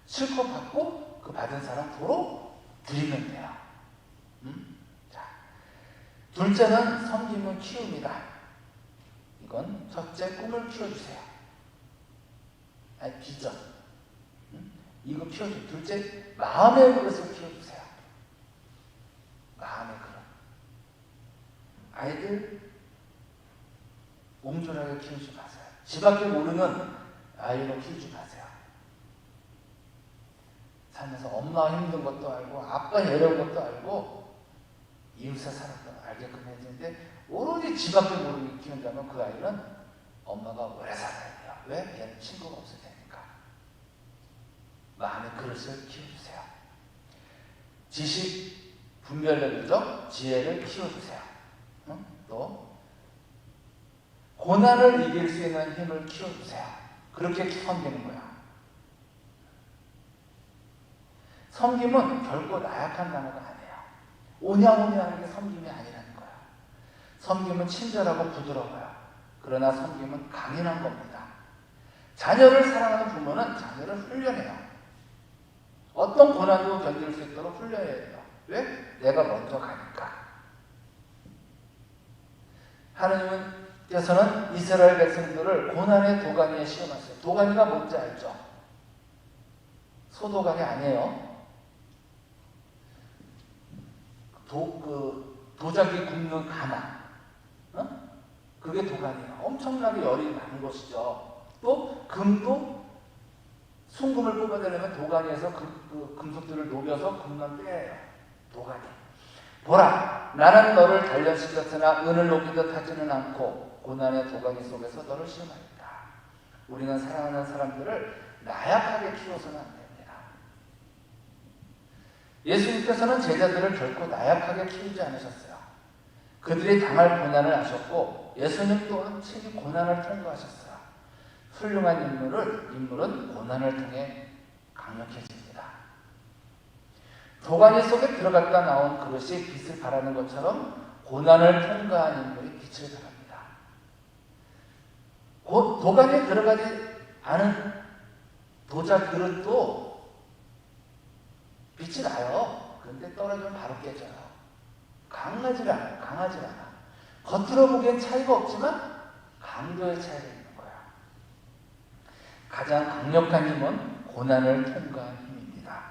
실컷 받고 그 받은 사랑 도로 드리면 돼요. 자, 둘째는 섬김은 키웁니다. 이건 첫째 꿈을 키워주세요. 아니 비전. 이거 키워주세요. 둘째 마음의 그릇을 키워주세요. 마음의 그릇. 아이들 옹졸하게 키우지 마세요. 집 밖에 모르는 아이로 키우지 마세요. 살면서 엄마 힘든 것도 알고 아빠 애로운 것도 알고 이웃의 사랑도 알게끔 해야 되는데 오로지 집 밖에 모르게 키운다면 그 아이는 엄마가 오래 살아야 돼요. 왜? 얘는 친구가 없을 테니까. 마음의 그릇을 키워주세요. 지식 분별력이죠. 지혜를 키워주세요. 또 고난을 이길 수 있는 힘을 키워주세요. 그렇게 섬기는 거야. 섬김은 결코 나약한 단어가 아니에요. 오냐오냐하는 게 섬김이 아니라는 거야. 섬김은 친절하고 부드러워요. 그러나 섬김은 강인한 겁니다. 자녀를 사랑하는 부모는 자녀를 훈련해요. 어떤 고난도 견딜 수 있도록 훈련해야 돼요. 왜? 내가 먼저 가니까. 하느님께서는 이스라엘 백성들을 고난의 도가니에 시험하셨어요. 도가니가 뭔지 알죠? 소도가니 아니에요. 도자기 굽는 가마. 그게 도가니예요. 엄청나게 열이 많은 것이죠. 또 금도 순금을 뽑아내려면 도가니에서 그 금속들을 녹여서 금만 빼야 해요. 도가니. 보라, 나는 너를 단련시켰으나 은을 녹이듯 하지는 않고 고난의 도가니 속에서 너를 시험하겠다. 우리는 사랑하는 사람들을 나약하게 키워서는 안 됩니다. 예수님께서는 제자들을 결코 나약하게 키우지 않으셨어요. 그들이 당할 고난을 아셨고 예수님 또한 친히 고난을 통과하셨어요. 훌륭한 인물은 고난을 통해 강력해집니다. 도가니 속에 들어갔다 나온 그릇이 빛을 발하는 것처럼 고난을 통과한 인물이 빛을 발합니다. 도가니에 들어가지 않은 도자 그릇도 빛이 나요. 그런데 떨어지면 바로 깨져요. 강하지 않아. 겉으로 보기엔 차이가 없지만 강도의 차이가 있는 거야. 가장 강력한 힘은 고난을 통과한 힘입니다.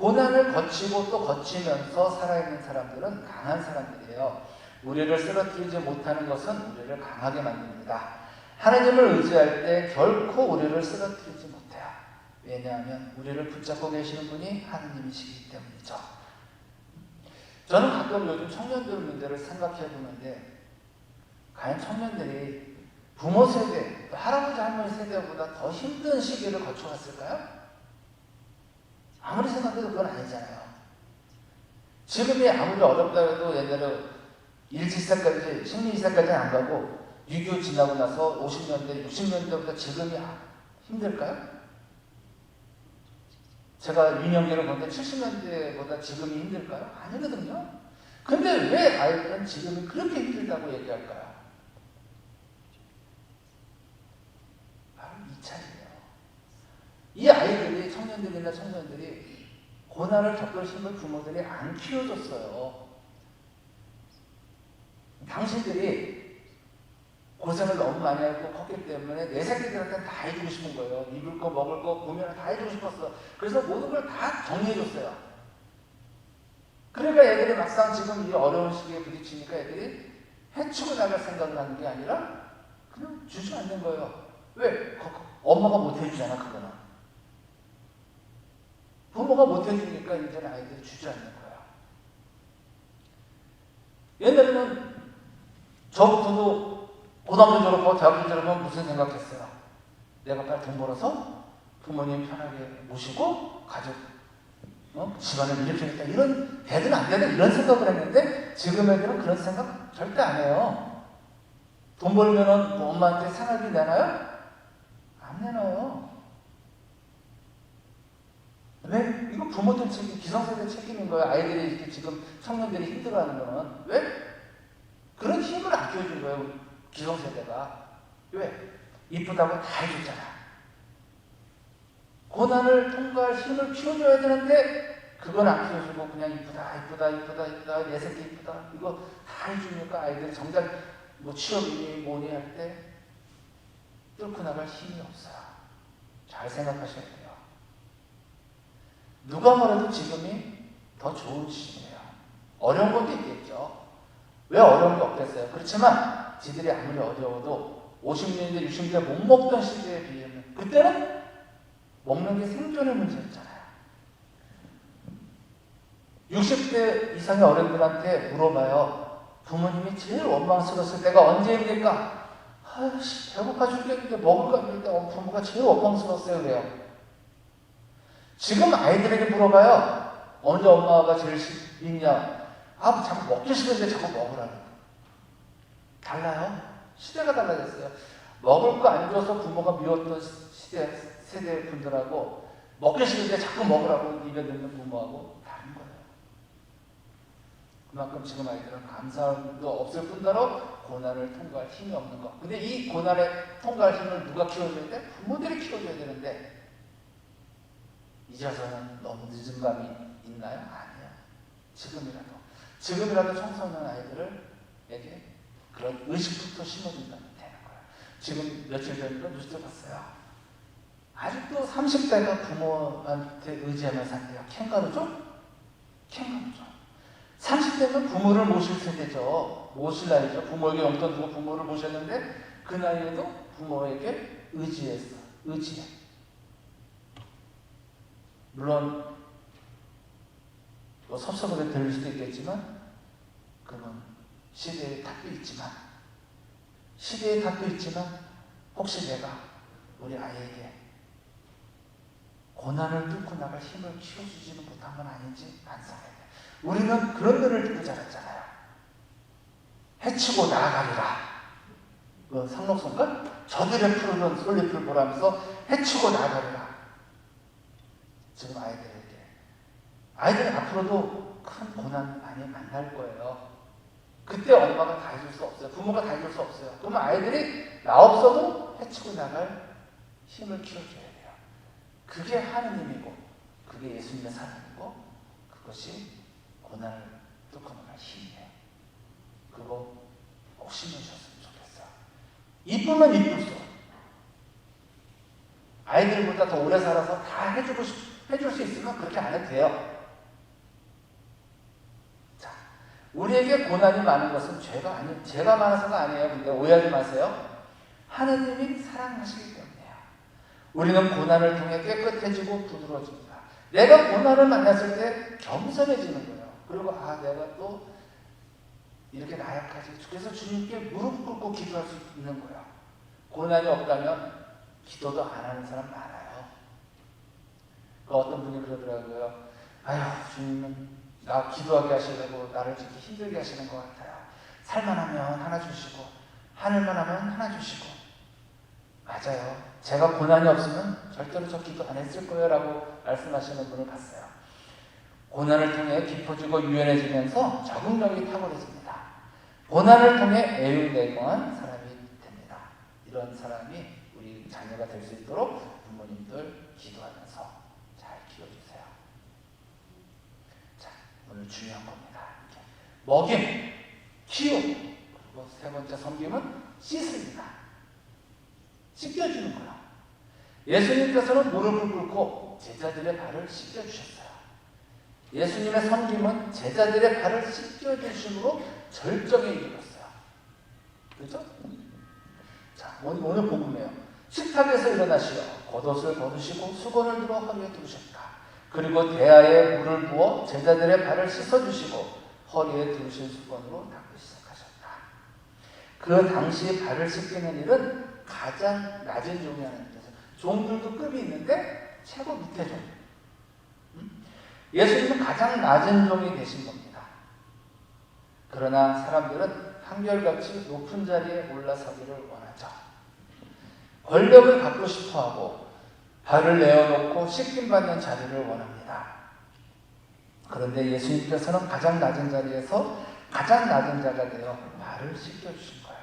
고난을 거치고 또 거치면서 살아있는 사람들은 강한 사람들이에요. 우리를 쓰러뜨리지 못하는 것은 우리를 강하게 만듭니다. 하나님을 의지할 때 결코 우리를 쓰러뜨리지 못해요. 왜냐하면 우리를 붙잡고 계시는 분이 하나님이시기 때문이죠. 저는 가끔 요즘 청년들 문제를 생각해 보는데, 과연 청년들이 부모 세대, 할아버지 할머니 세대보다 더 힘든 시기를 거쳐갔을까요? 아무리 생각해도 그건 아니잖아요. 지금이 아무리 어렵다 해도 옛날에 일지세까지, 식민지세까지는 안 가고 6.25 지나고 나서 50년대, 60년대보다 지금이 힘들까요? 제가 유년기를 보는데 70년대보다 지금이 힘들까요? 아니거든요. 근데 왜 아이들은 지금이 그렇게 힘들다고 얘기할까요? 바로 이 차이예요. 이 아이들이, 청년들이나 청년들이 고난을 겪을 힘을 부모들이 안 키워줬어요. 당신들이 고생을 너무 많이 하고 컸기 때문에 내 새끼들한테는 다 해주고 싶은 거예요. 입을 거, 먹을 거, 보면 다 해주고 싶었어. 그래서 모든 걸 다 정리해줬어요. 그러니까 애들이 막상 지금 이 어려운 시기에 부딪히니까 애들이 해치고 나갈 생각을 하는 게 아니라 그냥 주지 않는 거예요. 왜? 엄마가 못 해주잖아, 그거는. 부모가 못 해주니까 이제는 아이들이 주지 않는 거예요. 옛날에는 저부터도 고등학교 졸업하고 대학교 졸업하면 무슨 생각했어요? 내가 빨리 돈 벌어서 부모님 편하게 모시고 가족, 집안을 일으키겠다. 이런, 되든 안 되든 이런 생각을 했는데 지금 애들은 그런 생각 절대 안 해요. 돈 벌면은 뭐 엄마한테 생활비 내나요? 안 내놔요. 왜? 이거 부모들 책임, 기성세대 책임인 거예요. 아이들이 이렇게 지금 청년들이 힘들어하는 거는. 왜? 그런 힘을 안 키워준 거예요. 기성세대가. 왜? 이쁘다고 다 해줬잖아. 고난을 통과할 힘을 키워줘야 되는데 그건 안 키워주고 그냥 이쁘다 내 새끼 이쁘다 이거 다 해주니까 아이들이 정작 뭐 취업이니 뭐니 할 때 뚫고 나갈 힘이 없어요. 잘 생각하셔야 돼요. 누가 뭐래도 지금이 더 좋은 시기예요. 어려운 것도 있겠죠. 왜 어려운 게 없겠어요? 그렇지만 지들이 아무리 어려워도 50년대, 60년대 못 먹던 시대에 비하면 그때는 먹는 게 생존의 문제였잖아요. 60대 이상의 어른들한테 물어봐요. 부모님이 제일 원망스러웠을 때가 언제입니까? 아이씨, 배고파 죽겠는데 먹을 거 없는데 부모가 제일 원망스러웠어요. 그래요. 지금 아이들에게 물어봐요. 언제 엄마가 제일 싫냐? 아, 자꾸 먹기 싫은데 자꾸 먹으라고. 달라요. 시대가 달라졌어요. 먹을 거 안 줘서 부모가 미웠던 세대 분들하고 먹기 싫은데 자꾸 먹으라고 입에 넣는 부모하고 다른 거예요. 그만큼 지금 아이들은 감사함도 없을 뿐더러 고난을 통과할 힘이 없는 거. 근데 이 고난을 통과할 힘을 누가 키워줘야 돼? 부모들이 키워줘야 되는데 이제 와서는 너무 늦은 감이 있나요? 아니에요. 지금이라도 청소년 아이들에게 그런 의식부터 심어준다면 되는 거예요. 지금 며칠 전에도 뉴스 봤어요. 아직도 30대가 부모한테 의지하며 산대요. 캥거루죠? 30대면 부모를 모실 세대죠. 모실 나이죠. 부모에게 용돈 주고 부모를 모셨는데 그 나이에도 부모에게 의지해. 물론 뭐 섭섭하게 들릴 수도 있겠지만 그건 시대의 탓도 있지만 혹시 내가 우리 아이에게 고난을 뚫고 나갈 힘을 키워주지는 못한 건 아닌지 반성해야 돼. 우리는 그런 노래를 듣고 자랐잖아요. 해치고 나아가리라. 그 상록선가? 저들의 푸르는 솔잎을 보라면서 해치고 나아가리라. 지금 아이들은 앞으로도 큰 고난 많이 만날 거예요. 그때 엄마가 다 해줄 수 없어요. 부모가 다 해줄 수 없어요. 그러면 아이들이 나 없어도 해치고 나갈 힘을 키워줘야 돼요. 그게 하느님이고 그게 예수님의 사랑이고 그것이 고난을 뚫고 나갈 힘이에요. 그거 꼭 심어주셨으면 좋겠어요. 이쁘면 이쁠수록 아이들보다 더 오래 살아서 다 해줄 수 있으면 그렇게 안 해도 돼요. 우리에게 고난이 많은 것은 죄가 많아서가 아니에요. 근데 오해하지 마세요. 하느님이 사랑하시기 때문이에요. 우리는 고난을 통해 깨끗해지고 부드러워집니다. 내가 고난을 만났을 때 겸손해지는 거예요. 그리고 내가 또 이렇게 나약하지. 그래서 주님께 무릎 꿇고 기도할 수 있는 거예요. 고난이 없다면 기도도 안 하는 사람 많아요. 어떤 분이 그러더라고요. 주님은 나 기도하게 하시려고 나를 이렇게 힘들게 하시는 것 같아요. 살만하면 하나 주시고 하늘만 하면 하나 주시고. 맞아요. 제가 고난이 없으면 절대로 저 기도 안 했을 거예요 라고 말씀하시는 분을 봤어요. 고난을 통해 깊어지고 유연해지면서 적응력이 탁월해집니다. 고난을 통해 애율내공한 사람이 됩니다. 이런 사람이 우리 자녀가 될 수 있도록 부모님들 기도하면서 잘 키워주세요. 자, 오늘 중요한 겁니다. 먹임, 키움, 그리고 세 번째 섬김은 씻습니다. 씻겨주는 거예요. 예수님께서는 무릎을 꿇고 제자들의 발을 씻겨주셨어요. 예수님의 섬김은 제자들의 발을 씻겨주심으로 절정에 이르렀어요. 그렇죠? 자, 오늘 복음이에요. 식탁에서 일어나시어 겉옷을 벗으시고 수건을 들어 허리에 두르셨다. 그리고 대야에 물을 부어 제자들의 발을 씻어주시고 허리에 두르신 수건으로 닦기 시작하셨다. 그 당시 발을 씻기는 일은 가장 낮은 종이 하는 일이었어요. 종들도 급이 있는데 최고 밑에 종. 예수님은 가장 낮은 종이 되신 겁니다. 그러나 사람들은 한결같이 높은 자리에 올라서기를 원하죠. 권력을 갖고 싶어하고 발을 내어놓고 씻김받는 자리를 원합니다. 그런데 예수님께서는 가장 낮은 자리에서 가장 낮은 자가 되어 발을 씻겨주신 거예요.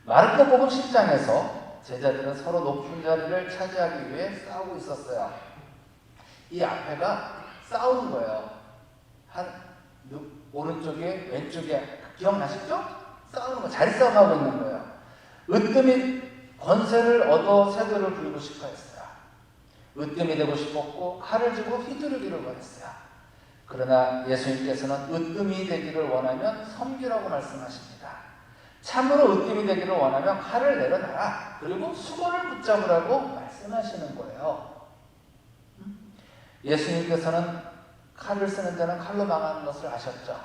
마르코복음 10장에서 제자들은 서로 높은 자리를 차지하기 위해 싸우고 있었어요. 이 앞에가 싸우는 거예요. 오른쪽에 왼쪽에 기억나시죠? 싸우는 거, 잘 싸움하고 있는 거예요. 으뜸이 권세를 얻어 세도를 부리고 싶어 했어요. 으뜸이 되고 싶었고 칼을 쥐고 휘두르기를 원했어요. 그러나 예수님께서는 으뜸이 되기를 원하면 섬기라고 말씀하십니다. 참으로 으뜸이 되기를 원하면 칼을 내려놔라. 그리고 수건을 붙잡으라고 말씀하시는 거예요. 예수님께서는 칼을 쓰는 자는 칼로 망하는 것을 아셨죠.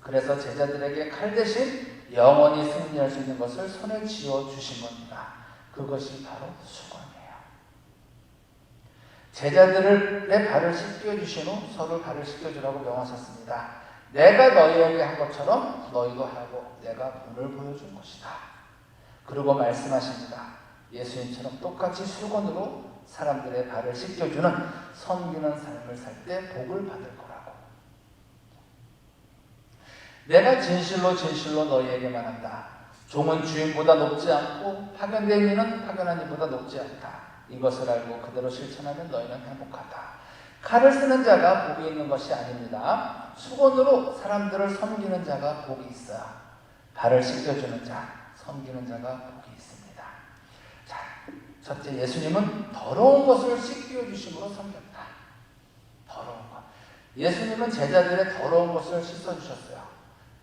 그래서 제자들에게 칼 대신 영원히 승리할 수 있는 것을 손에 쥐어 주신 겁니다. 그것이 바로 수건이에요. 제자들의 발을 씻겨주신 후 서로 발을 씻겨주라고 명하셨습니다. 내가 너희에게 한 것처럼 너희도 하고 내가 본을 보여준 것이다. 그리고 말씀하십니다. 예수님처럼 똑같이 수건으로 사람들의 발을 씻겨주는 섬기는 삶을 살 때 복을 받을 거라고. 내가 진실로 진실로 너희에게 말한다. 종은 주인보다 높지 않고 파견된 이는 파견한 이보다 높지 않다. 이것을 알고 그대로 실천하면 너희는 행복하다. 칼을 쓰는 자가 복이 있는 것이 아닙니다. 수건으로 사람들을 섬기는 자가 복이 있어요. 발을 씻겨주는 자, 섬기는 자가 복이 있습니다. 자, 첫째, 예수님은 더러운 것을 씻겨주심으로 섬겼다. 더러운 것. 예수님은 제자들의 더러운 것을 씻어주셨어요.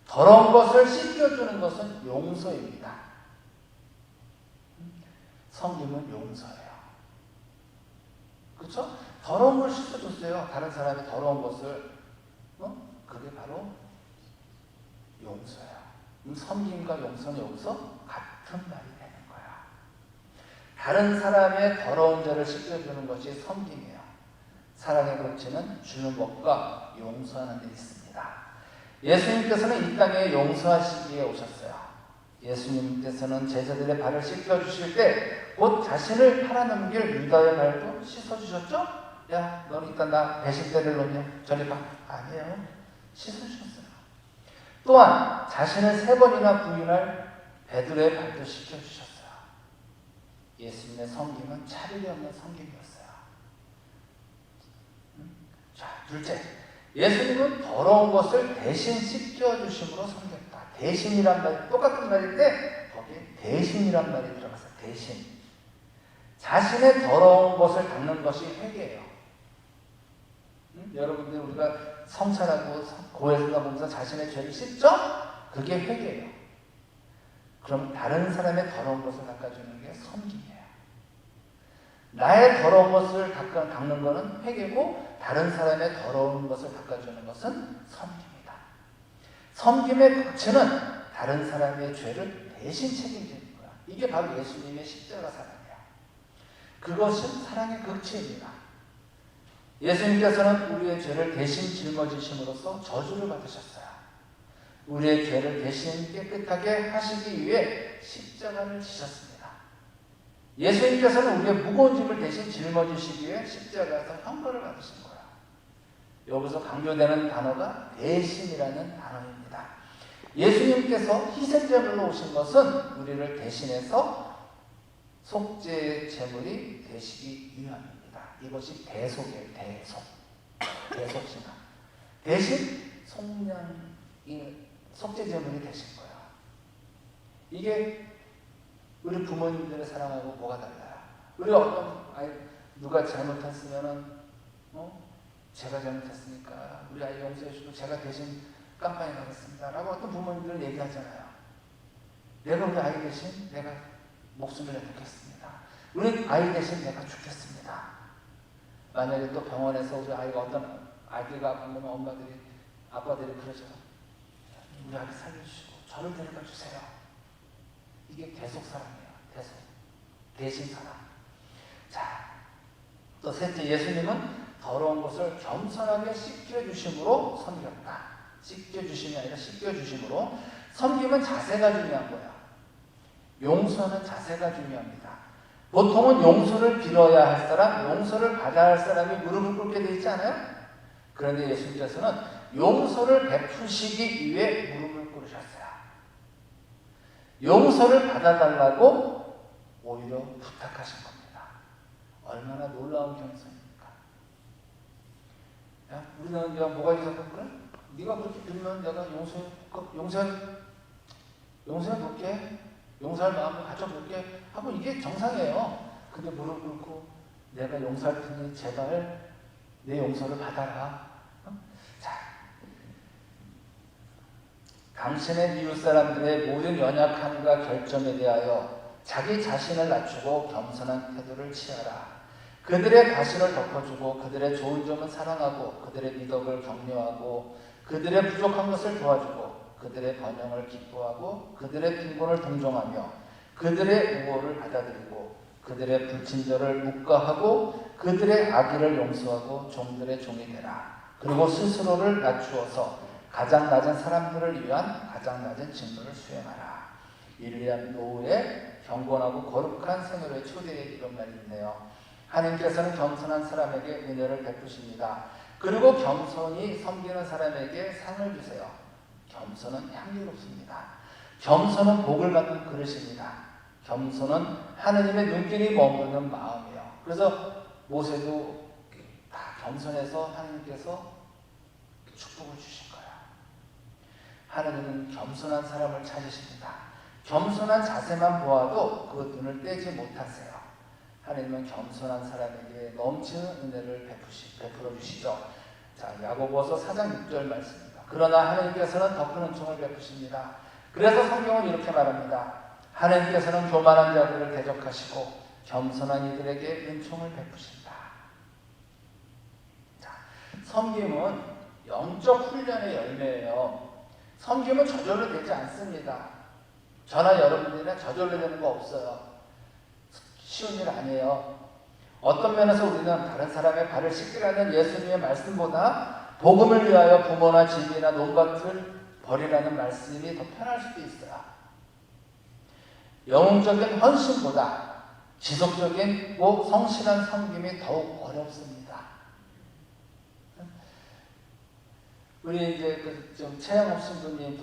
더러운 것을 씻겨주는 것은 용서입니다. 섬김은 용서예요. 그렇죠? 더러운 걸 씻어줬어요. 다른 사람이 더러운 것을. 그게 바로 용서예요. 섬김과 용서는 여기서 같은 말이 되는 거야. 다른 사람의 더러운 죄를 씻겨주는 것이 섬김이에요. 사랑의 법칙은 주는 것과 용서하는 데 있습니다. 예수님께서는 이 땅에 용서하시기에 오셨어요. 예수님께서는 제자들의 발을 씻겨주실 때 곧 자신을 팔아넘길 유다의 발도 씻어주셨죠? 야, 너는 일단 나 배신대를 놓냐? 저리 가. 아니에요. 씻어주셨어요. 또한 자신을 3번이나 부인할 베드로의 발도 씻겨주셨어요. 예수님의 섬김은 차별이 없는 섬김이었어요. 자, 둘째. 예수님은 더러운 것을 대신 씻겨주심으로 섬겼다. 대신이란 말이 똑같은 말인데 거기에 대신이란 말이 들어갔어요. 대신. 자신의 더러운 것을 닦는 것이 회개예요. 여러분들 우리가 성찰하고 고해성사 보면서 자신의 죄를 씻죠? 그게 회개예요. 그럼 다른 사람의 더러운 것을 닦아주는 게 섬김이에요. 나의 더러운 것을 닦는 것은 회개고 다른 사람의 더러운 것을 닦아주는 것은 섬김이다. 섬김의 극치는 다른 사람의 죄를 대신 책임지는 거야. 이게 바로 예수님의 십자가 사랑이에요. 그것은 사랑의 극치입니다. 예수님께서는 우리의 죄를 대신 짊어지심으로써 저주를 받으셨어요. 우리의 죄를 대신 깨끗하게 하시기 위해 십자가를 지셨습니다. 예수님께서는 우리의 무거운 짐을 대신 짊어지시기 위해 십자가에서 형벌을 받으신 거예요. 여기서 강조되는 단어가 대신이라는 단어입니다. 예수님께서 희생제물로 오신 것은 우리를 대신해서 속죄의 제물이 되시기 위함입니다. 이것이 대속이에요. 대속신앙. 대신 속죄 제물이 되신 거예요. 이게 우리 부모님들을 사랑하고 뭐가 달라요? 우리 누가 잘못했으면은 제가 잘못했으니까 우리 아이 용서해 주고 제가 대신 깜빵에 가겠습니다 라고 어떤 부모님들은 얘기하잖아요. 내가 우리 아이 대신 내가 목숨을 내놓겠습니다. 우리 아이 대신 내가 죽겠습니다. 만약에 또 병원에서 우리 아이가 어떤 아기가 아프면 아빠들이 그러죠. 우리 아기 살려주시고 저를 데려가 주세요. 이게 대속사랑이에요. 대신사랑. 자, 또 셋째, 예수님은 더러운 것을 겸손하게 씻겨주심으로 섬겼다. 씻겨주심이 아니라 씻겨주심으로. 섬김은 자세가 중요한 거예요. 용서는 자세가 중요합니다. 보통은 용서를 빌어야 할 사람, 용서를 받아야 할 사람이 무릎을 꿇게 되어 있지 않아요? 그런데 예수님께서는 용서를 베푸시기 위해 무릎을 꿇으셨어요. 용서를 받아달라고 오히려 부탁하신 겁니다. 얼마나 놀라운 겸손입니까? 야, 우리는 내가 뭐가 있어서 그래? 네가 그렇게 빌면 내가 용서해볼게. 용서할 마음을 가져볼게 하고 이게 정상이에요. 근데 무릎 꿇고 내가 용서할 테니 제발 내 용서를 받아라. 자, 당신의 이웃 사람들의 모든 연약함과 결점에 대하여 자기 자신을 낮추고 겸손한 태도를 취하라. 그들의 과실을 덮어주고 그들의 좋은 점은 사랑하고 그들의 미덕을 격려하고 그들의 부족한 것을 도와주고 그들의 번영을 기뻐하고 그들의 빈곤을 동정하며 그들의 우호를 받아들이고 그들의 불친절을 묵과하고 그들의 악의를 용서하고 종들의 종이 되라. 그리고 스스로를 낮추어서 가장 낮은 사람들을 위한 가장 낮은 직무를 수행하라. 이를 위한 노후에 경건하고 거룩한 생활의 초대에 이런 말이 있네요. 하나님께서는 겸손한 사람에게 은혜를 베푸십니다. 그리고 겸손히 섬기는 사람에게 상을 주세요. 겸손은 향기롭습니다. 겸손은 복을 받는 그릇입니다. 겸손은 하느님의 눈길이 머무르는 마음이에요. 그래서 모세도 다 겸손해서 하나님께서 축복을 주신 거예요. 하나님은 겸손한 사람을 찾으십니다. 겸손한 자세만 보아도 그 눈을 떼지 못하세요. 하나님은 겸손한 사람에게 넘치는 은혜를 베풀어 주시죠. 자, 야고보서 4장 6절 말씀입니다. 그러나 하나님께서는 더 큰 은총을 베푸십니다. 그래서 성경은 이렇게 말합니다. 하나님께서는 교만한 자들을 대적하시고 겸손한 이들에게 은총을 베푸신다. 자, 섬김은 영적 훈련의 열매예요. 섬김은 저절로 되지 않습니다. 저나 여러분들이나 저절로 되는 거 없어요. 쉬운 일 아니에요. 어떤 면에서 우리는 다른 사람의 발을 씻기라는 예수님의 말씀보다 복음을 위하여 부모나 집이나 논밭을 버리라는 말씀이 더 편할 수도 있어요. 영웅적인 헌신보다 지속적이고 성실한 섬김이 더욱 어렵습니다. 우리 이제 좀 최영업 신부님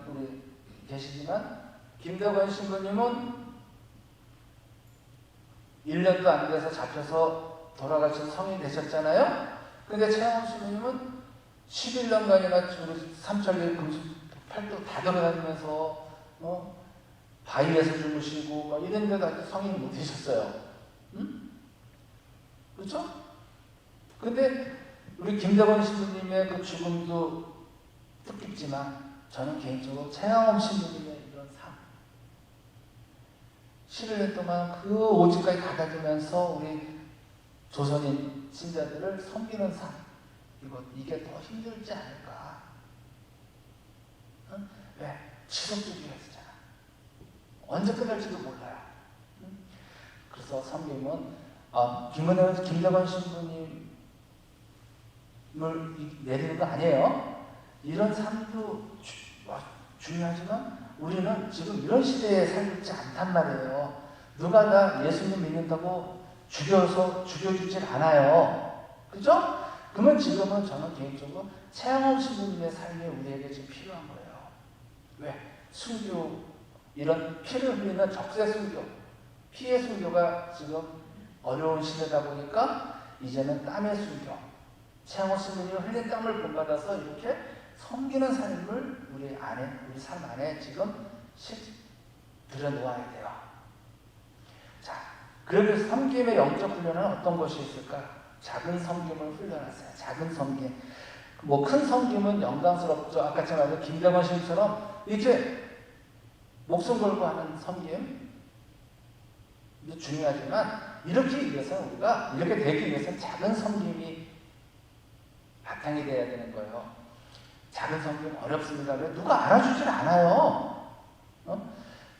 우리 계시지만 김대건 신부님은 1년도 안 돼서 잡혀서 돌아가신 성인 되셨잖아요. 근데 최영업 신부님은 11년간이나 삼천리 팔도 다 돌아다니면서 바위에서 주무시고 이런 데도 아직 성인 못 되셨어요. 응? 그렇죠? 근데 우리 김대건 신부님의 그 죽음도 뜻깊지만 저는 개인적으로 최양원 신부님의 이런 삶, 11년 동안 그 오직까지 가다주면서 우리 조선인 신자들을 섬기는 삶, 이게 더 힘들지 않을까? 응? 왜? 지속적이어야 되잖아. 언제 끝날지도 몰라요. 응? 그래서 섬김은 김대건 신부님을 내리는 거 아니에요. 이런 삶도 중요하지만 우리는 지금 이런 시대에 살고 있지 않단 말이에요. 누가 나 예수님 믿는다고 죽여주질 않아요. 그죠? 그러면 지금은 저는 개인적으로 최양원 신부님의 삶이 우리에게 지금 필요한 거예요. 왜? 순교, 이런 피를 흘리는 적세 순교, 피의 순교가 지금 어려운 시대다 보니까 이제는 땀의 순교, 최양원 신부님이 흘린 땀을 본받아서 이렇게 섬기는 삶을 우리 삶 안에 지금 들여놓아야 돼요. 자, 그러면서 섬김의 영적 훈련은 어떤 것이 있을까? 작은 섬김을 훈련하세요. 작은 섬김. 뭐 큰 섬김은 영광스럽죠. 아까 제가 말한 김대건 씨처럼 이렇게 목숨 걸고 하는 섬김도 중요하지만 이렇게 되기 위해서는 작은 섬김이 바탕이 돼야 되는 거예요. 작은 섬김 어렵습니다. 왜? 누가 알아주질 않아요.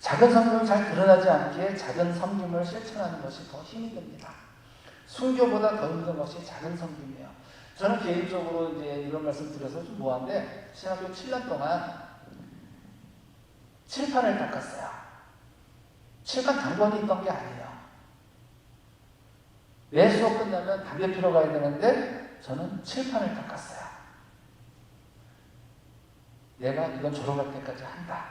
작은 섬김이 잘 드러나지 않기에 작은 섬김을 실천하는 것이 더 힘이 듭니다. 순교보다 더 힘든 것이 작은 섬김이에요. 저는 개인적으로 이제 이런 말씀 드려서 좀 뭐한데, 신학교 7년 동안 칠판을 닦았어요. 칠판 당번이 있던 게 아니에요. 매 수업 끝나면 담배 피러 가야 되는데 저는 칠판을 닦았어요. 내가 이건 졸업할 때까지 한다.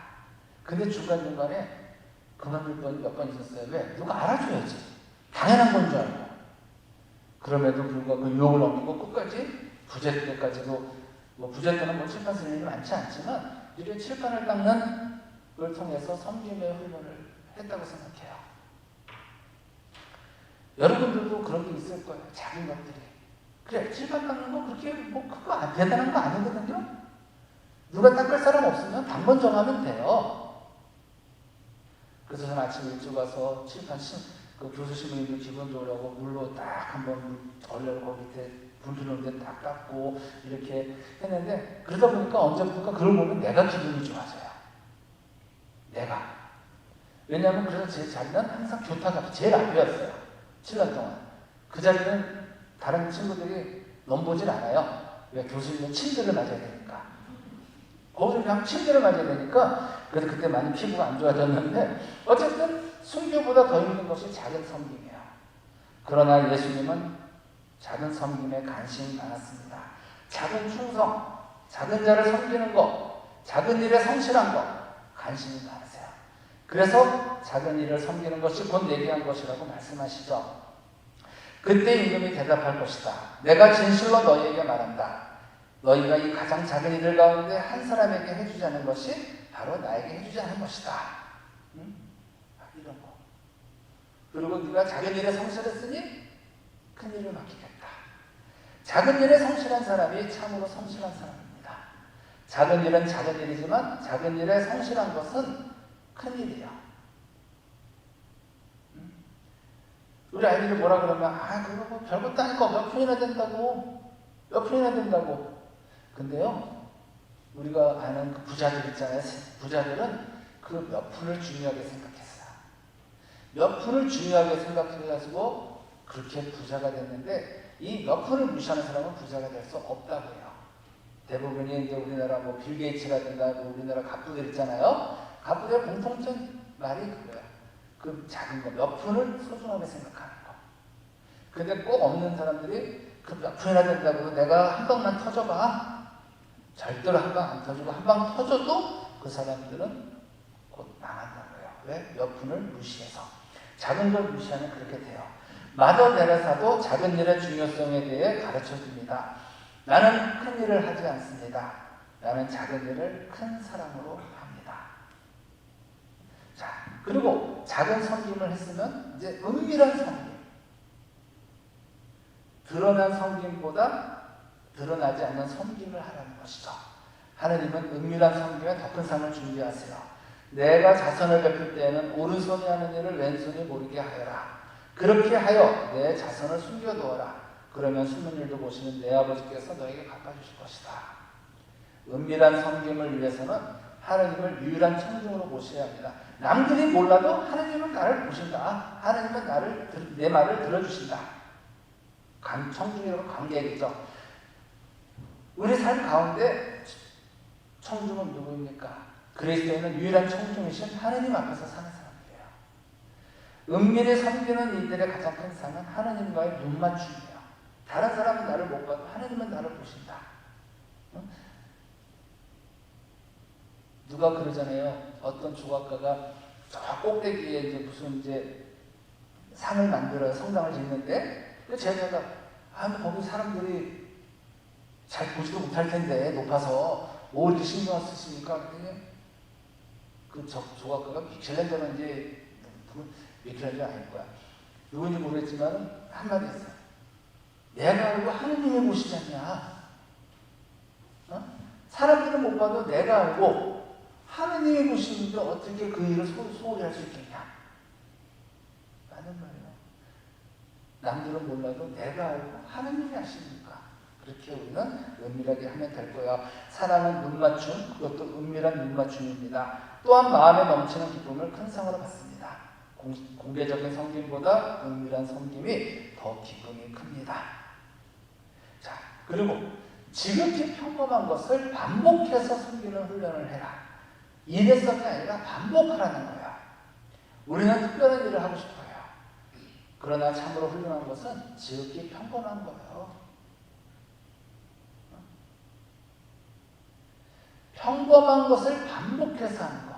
근데 중간중간에 그만둘 뻔이 몇 번 있었어요. 왜? 누가 알아줘야지. 당연한 건 줄 알고. 그럼에도 불구하고 그 유혹을 넘기고 끝까지 부재 때까지도, 부재 때는 칠판 쓰는 일이 많지 않지만 이렇게 칠판을 닦는 걸 통해서 섬김의 훈련을 했다고 생각해요. 여러분들도 그런 게 있을 거예요. 작은 것들이. 그래, 칠판 닦는 거 그렇게 그거 대단한 거 아니거든요. 누가 닦을 사람 없으면 당번 정하면 돼요. 그래서 저는 아침 일찍 와서 칠판 그 교수 신부님들 기분 좋으라고 물로 딱 한번 얼려놓고 밑에 불 들어오는 데 딱 닦고 이렇게 했는데, 그러다 보니까 언제부턴가 그걸 보면 내가 기분이 좋아져요. 내가. 왜냐하면 그래서 제 자리는 항상 교탁 제일 앞이었어요. 7년 동안. 그 자리는 다른 친구들이 넘보질 않아요. 왜? 교수님은 침대를 맞아야 되니까. 거기서 그냥 침대를 맞아야 되니까. 그래서 그때 많이 피부가 안 좋아졌는데, 어쨌든 순교보다 더 힘든 것이 작은 섬김이에요. 그러나 예수님은 작은 섬김에 관심이 많았습니다. 작은 충성, 작은 자를 섬기는 것, 작은 일에 성실한 것, 관심이 많으세요. 그래서 작은 일을 섬기는 것이 곧 내게 한 것이라고 말씀하시죠. 그때 임금이 대답할 것이다. 내가 진실로 너희에게 말한다. 너희가 이 가장 작은 일을 가운데 한 사람에게 해주지 않은 것이 바로 나에게 해주지 않은 것이다. 응? 이런 거. 그리고 네가 작은 일에 성실했으니 큰 일을 맡기겠다. 작은 일에 성실한 사람이 참으로 성실한 사람입니다. 작은 일은 작은 일이지만 작은 일에 성실한 것은 큰 일이에요. 응? 우리 아이들이 뭐라 그러면 그거 뭐 별것도 아니고 몇 푼이나 된다고. 근데요, 우리가 아는 그 부자들 있잖아요. 부자들은 그 몇 푼을 중요하게 생각했어요. 몇 푼을 중요하게 생각해가지고 그렇게 부자가 됐는데, 이 몇 푼을 무시하는 사람은 부자가 될 수 없다고 해요. 대부분이 이제 우리나라 빌 게이츠라든가 우리나라 갑부들 있잖아요. 갑부들의 공통된 말이 그거예요. 그 작은 거, 몇 푼을 소중하게 생각하는 거. 근데 꼭 없는 사람들이 그 몇 푼이나 된다고 내가 한 방만 터져봐. 절대로 한 방 안 터지고 한 방 터져도 그 사람들은 곧 망한다고 해요. 왜? 몇 푼을 무시해서. 작은 걸 무시하면 그렇게 돼요. 마더 데레사도 작은 일의 중요성에 대해 가르쳐 줍니다. 나는 큰 일을 하지 않습니다. 나는 작은 일을 큰 사랑으로 합니다. 자, 그리고 작은 섬김을 했으면 이제 은밀한 섬김. 드러난 섬김보다 드러나지 않는 섬김을 하라는 것이죠. 하느님은 은밀한 섬김에 더 큰 상을 준비하세요. 내가 자선을 베풀 때에는 오른손이 하는 일을 왼손이 모르게 하여라. 그렇게 하여 내 자선을 숨겨두어라. 그러면 숨은 일도 보시는 내 아버지께서 너에게 갚아주실 것이다. 은밀한 섬김을 위해서는 하느님을 유일한 청중으로 모셔야 합니다. 남들이 몰라도 하느님은 나를 보신다. 하느님은 내 말을 들어주신다. 청중이라고 관계이죠. 우리 삶 가운데 청중은 누구입니까? 그리스도인은 유일한 청중이신 하느님 앞에서 사는 사람이에요. 은밀히 섬기는 이들의 가장 큰 상은 하느님과의 눈맞춤이에요. 다른 사람은 나를 못 봐도 하느님은 나를 보신다. 누가 그러잖아요. 어떤 조각가가 저 꼭대기에 무슨 상을 만들어요. 성당을 짓는데 제자가 거기 사람들이 잘 보지도 못할 텐데 높아서 뭐 이렇게 신경을 쓰십니까? 그랬더니 그 조각가가 미켈란젤로인지 미켈란젤로 아닐 거야. 누군지 모르겠지만 한마디 했어요. 내가 알고 하느님이 보시지 않냐? 사람들은 못 봐도 내가 알고 하느님이 보시는데 어떻게 그 일을 소홀히 할 수 있겠냐? 라는 말이에요. 남들은 몰라도 내가 알고 하느님이 아십니까? 그렇게 우리는 은밀하게 하면 될 거야. 사랑은 눈맞춤, 그것도 은밀한 눈맞춤입니다. 또한 마음에 넘치는 기쁨을 큰 상으로 받습니다. 공개적인 섬김보다 은밀한 섬김이 더 기쁨이 큽니다. 자, 그리고 지극히 평범한 것을 반복해서 섬기는 훈련을 해라. 일회성이 아니라 반복하라는 거야. 우리는 특별한 일을 하고 싶어요. 그러나 참으로 훌륭한 것은 지극히 평범한 거예요. 평범한 것을 반복해서 하는 거.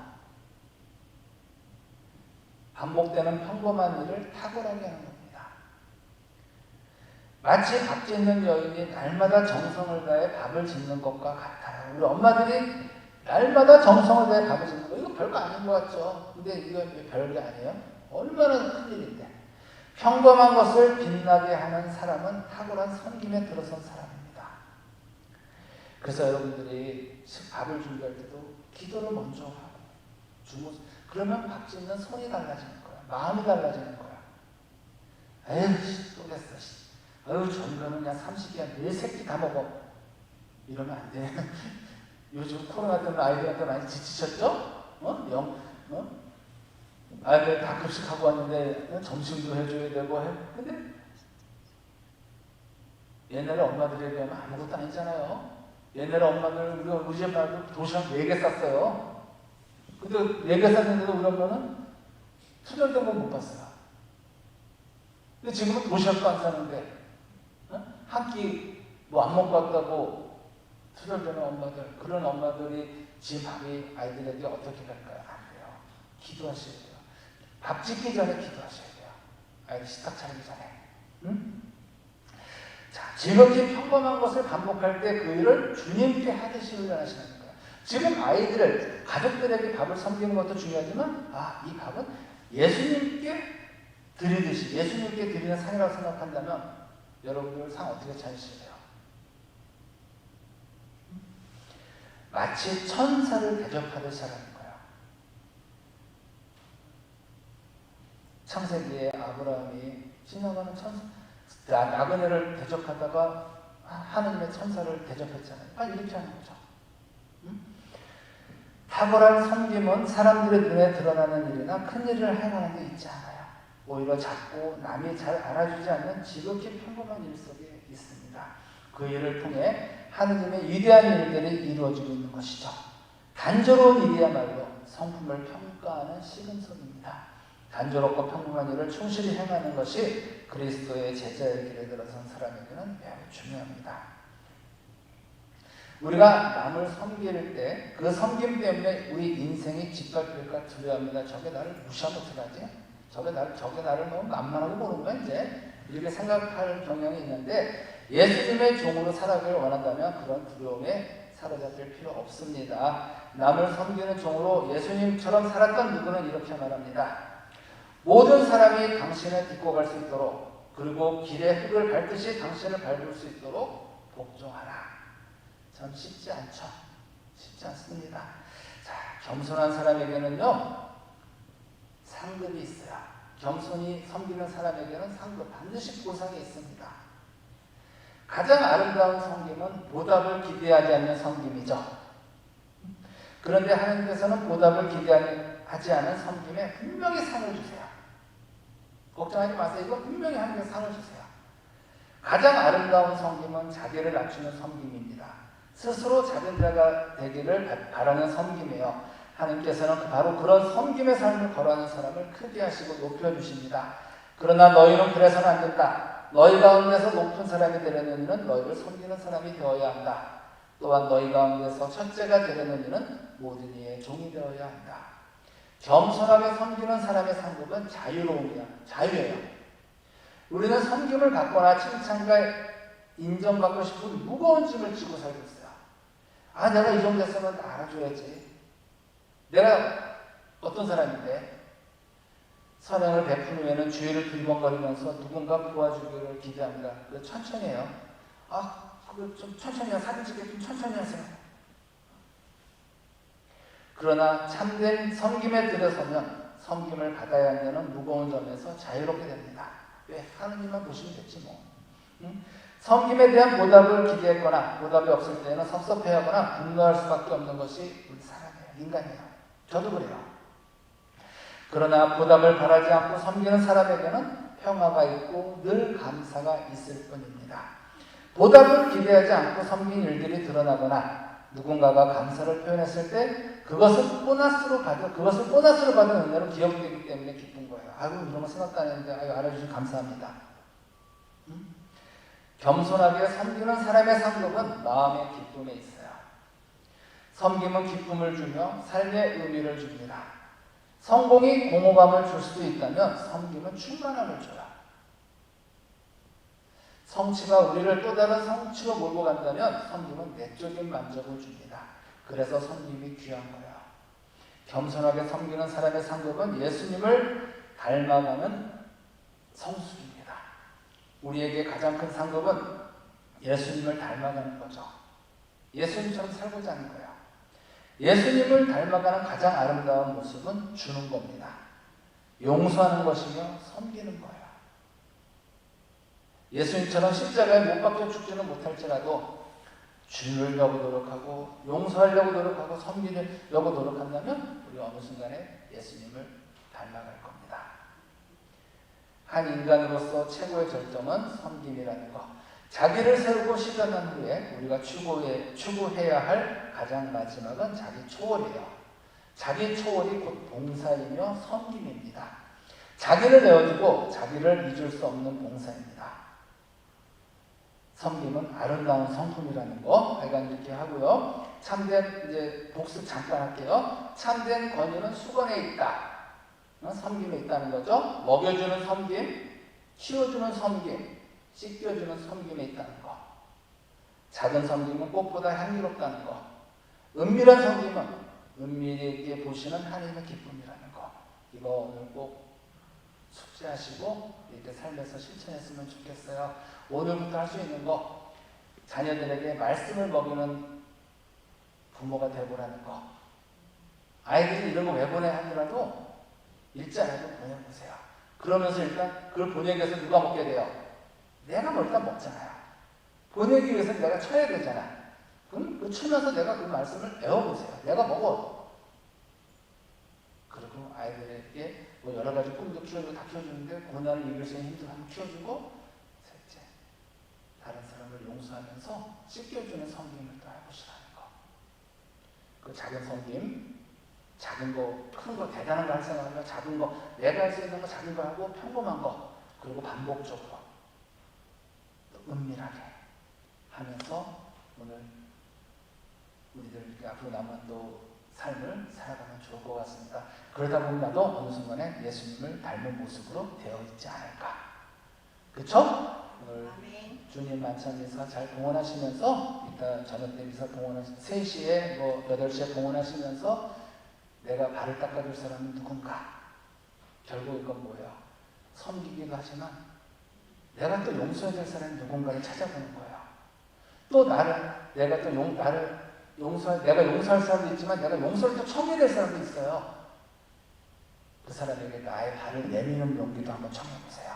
반복되는 평범한 일을 탁월하게 하는 겁니다. 마치 밥 짓는 여인이 날마다 정성을 다해 밥을 짓는 것과 같아요. 우리 엄마들이 날마다 정성을 다해 밥을 짓는 거, 이거 별거 아닌 것 같죠? 근데 이거 별게 아니에요? 얼마나 큰일인데. 평범한 것을 빛나게 하는 사람은 탁월한 섬김에 들어선 사람입니다. 그래서 여러분들이 밥을 준비할 때도 기도를 먼저 하고 그러면 밥 짓는 손이 달라지는 거야. 마음이 달라지는 거야. 에휴 또 됐어. 아유 전가는 그냥 30개 4새끼 다 먹어. 이러면 안 돼. 요즘 코로나 때문에 아이들한테 많이 지치셨죠? 아이들 다 급식하고 왔는데 점심도 해줘야 되고 근데 옛날에 엄마들에 비하면 아무것도 아니잖아요. 옛날에 엄마들 우리 집 말도 도시락 4개 쌌어요. 근데 4개 쌌는데도 우리 엄마는 투덜된 건 못 봤어요. 근데 지금은 도시락도 안 싸는데 한 끼 뭐 안 먹고 왔다고 투덜대는 엄마들, 그런 엄마들이 집 밥이 아이들에게 어떻게 갈까요? 안 돼요. 기도하셔야 돼요. 밥 짓기 전에 기도하셔야 돼요. 아이들 식탁 차리기 전에. 응? 자, 지극히 평범한 것을 반복할 때 그 일을 주님께 하듯이 훈련하시는 거예요. 지금 아이들을, 가족들에게 밥을 섬기는 것도 중요하지만 이 밥은 예수님께 드리듯이, 예수님께 드리는 상이라고 생각한다면 여러분들 상 어떻게 차리실래요? 마치 천사를 대접하듯이 하라는 거예요. 창세기에 아브라함이 지나가는 나그네를 대접하다가 하느님의 천사를 대접했잖아요. 이렇게 하는 거죠. 탁월한 섬김은 사람들의 눈에 드러나는 일이나 큰 일을 행하는 데 있지 않아요. 오히려 작고 남이 잘 알아주지 않는 지극히 평범한 일 속에 있습니다. 그 일을 통해 하느님의 위대한 일들이 이루어지고 있는 것이죠. 단조로운 일이야말로 성품을 평가하는 시금석입니다. 단조롭고 평범한 일을 충실히 행하는 것이 그리스도의 제자의 길에 들어선 사람에게는 매우 중요합니다. 우리가 남을 섬길 때 그 섬김 때문에 우리 인생이 짓밟힐까 두려워합니다. 저게 나를 무시하면 어떡하지? 저게 나를 너무 만만하게 보는 거야 이제? 이렇게 생각할 경향이 있는데 예수님의 종으로 살아가길 원한다면 그런 두려움에 사로잡힐 필요 없습니다. 남을 섬기는 종으로 예수님처럼 살았던 누구는 이렇게 말합니다. 모든 사람이 당신을 딛고 갈 수 있도록, 그리고 길의 흙을 밟듯이 당신을 밟을 수 있도록 복종하라. 참 쉽지 않죠. 쉽지 않습니다. 자, 겸손한 사람에게는요, 상급이 있어요. 겸손히 섬기는 사람에게는 상급, 반드시 보상이 있습니다. 가장 아름다운 섬김은 보답을 기대하지 않는 섬김이죠. 그런데 하나님께서는 보답을 기대하지 않은 섬김에 분명히 상을 주세요. 걱정하지 마세요. 이거 분명히 하나님께서 상을 주세요. 가장 아름다운 섬김은 자기를 낮추는 섬김입니다. 스스로 작은 자가 되기를 바라는 섬김이에요. 하나님께서는 바로 그런 섬김의 삶을 걸어가는 사람을 크게 하시고 높여주십니다. 그러나 너희는 그래서는 안 된다. 너희 가운데서 높은 사람이 되려는 이는 너희를 섬기는 사람이 되어야 한다. 또한 너희 가운데서 첫째가 되려는 이는 모든 이의 종이 되어야 한다. 겸손하게 섬기는 사람의 상급은 자유로움이야. 자유예요. 우리는 섬김을 받거나 칭찬과 인정받고 싶은 무거운 짐을 지고 살고 있어요. 아, 내가 이 정도 했으면 알아줘야지. 내가 어떤 사람인데 선행을 베푼 후에는 주의를 두리번거리면서 누군가 도와주기를 기대합니다. 천천히 해요. 아, 그거 좀 천천히 해요. 사진 찍게 좀 천천히 하세요. 그러나 참된 섬김에 들어서면 섬김을 받아야 하는 무거운 점에서 자유롭게 됩니다. 왜? 하느님만 보시면 됐지 뭐. 응? 섬김에 대한 보답을 기대했거나 보답이 없을 때는 섭섭해하거나 분노할 수밖에 없는 것이 우리 사람이에요. 인간이에요. 저도 그래요. 그러나 보답을 바라지 않고 섬기는 사람에게는 평화가 있고 늘 감사가 있을 뿐입니다. 보답을 기대하지 않고 섬긴 일들이 드러나거나 누군가가 감사를 표현했을 때 그것을 보너스로 받은 은혜로 기억되기 때문에 기쁜 거예요. 아이고, 이런 거 생각도 안 했는데 아이고, 알아주셔서 감사합니다. 겸손하게 섬기는 사람의 상급은 마음의 기쁨에 있어요. 섬김은 기쁨을 주며 삶의 의미를 줍니다. 성공이 공허감을 줄 수도 있다면 섬김은 충만함을 줘요. 성취가 우리를 또 다른 성취로 몰고 간다면 섬김은 내적인 만족을 줍니다. 그래서 섬김이 귀한 거예요. 겸손하게 섬기는 사람의 상급은 예수님을 닮아가는 성숙입니다. 우리에게 가장 큰 상급은 예수님을 닮아가는 거죠. 예수님처럼 살고자 하는 거예요. 예수님을 닮아가는 가장 아름다운 모습은 주는 겁니다. 용서하는 것이며 섬기는 거예요. 예수님처럼 십자가에 못 박혀 죽지는 못할지라도 주려고 노력하고 용서하려고 노력하고 섬기려고 노력한다면 우리 어느 순간에 예수님을 닮아갈 겁니다. 한 인간으로서 최고의 절정은 섬김이라는 것. 자기를 세우고 실현한 후에 우리가 추구해야 할 가장 마지막은 자기 초월이에요. 자기 초월이 곧 봉사이며 섬김입니다. 자기를 내어주고 자기를 잊을 수 없는 봉사입니다. 섬김은 아름다운 성품이라는 거 발견 이렇게 하고요. 참된 이제 복습 잠깐 할게요. 참된 권위는 수건에 있다. 섬김에 있다는 거죠. 먹여주는 섬김, 키워주는 섬김, 씻겨주는 섬김에 있다는 거. 작은 섬김은 꽃보다 향기롭다는 거. 은밀한 섬김은 은밀하게 보시는 하나님의 기쁨이라는 거. 이거 오늘 꼭 숙지하시고 이렇게 삶에서 실천했으면 좋겠어요. 오늘부터 할 수 있는 거, 자녀들에게 말씀을 먹이는 부모가 되보라는 거. 아이들이 이런 거 왜 보내 하더라도 읽지 않아도 보내보세요. 그러면서 일단 그걸 보내기 위해서 누가 먹게 돼요? 내가 뭐 일단 먹잖아요. 보내기 위해서 내가 쳐야 되잖아. 그럼 그 치면서 내가 그 말씀을 외워보세요. 내가 먹어. 그리고 아이들에게 뭐 여러 가지 꿈도 키워주고 다 키워주는데 고난을 이길 수 있는 힘도 한번 키워주고, 셋째, 다른 사람을 용서하면서 씻겨주는 섬김을 또 해보시라는 거. 그 작은 섬김, 작은 거, 큰 거, 대단한 거 할 생각하면 작은 거, 내가 할 수 있는 거 작은 거 하고 평범한 거, 그리고 반복적으로 또 은밀하게 하면서 오늘 우리들 앞으로 남은 또 삶을 살아가면 좋을 것 같습니다. 그러다 보면 나도 어느 순간에 예수님을 닮은 모습으로 되어 있지 않을까. 그렇죠? 오늘 주님 만찬 미사 잘 봉헌하시면서 이따 저녁 때 미사 봉헌하시면서 3시에 뭐 8시에 봉헌하시면서 내가 발을 닦아줄 사람은 누군가. 결국 이건 뭐예요? 섬기기도 하지만 내가 또 용서해야 될 사람이 누군가를 찾아보는 거예요. 또 내가 또 내가 용서할 사람도 있지만 내가 용서를 또 청해낼 사람도 있어요. 그 사람에게 나의 발을 내미는 용기도 한번 청해보세요.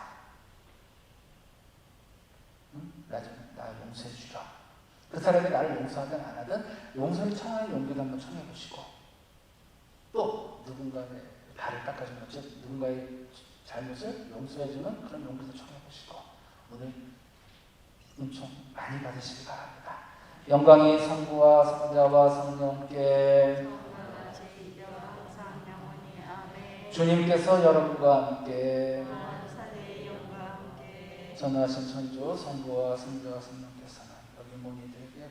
응? 나 용서해 주라. 그 사람이 나를 용서하든 안 하든 용서를 청하는 용기도 한번 청해보시고, 또 누군가의 발을 닦아주는 것, 즉 누군가의 잘못을 용서해주는 그런 용기도 청해보시고, 오늘 은총 많이 받으시기 바랍니다. 영광이 성부와 성자와 성령께, 주님께서 여러분과 함께 전하신 천주 성부와 성자와 성령께서는 여기 모인 이들에게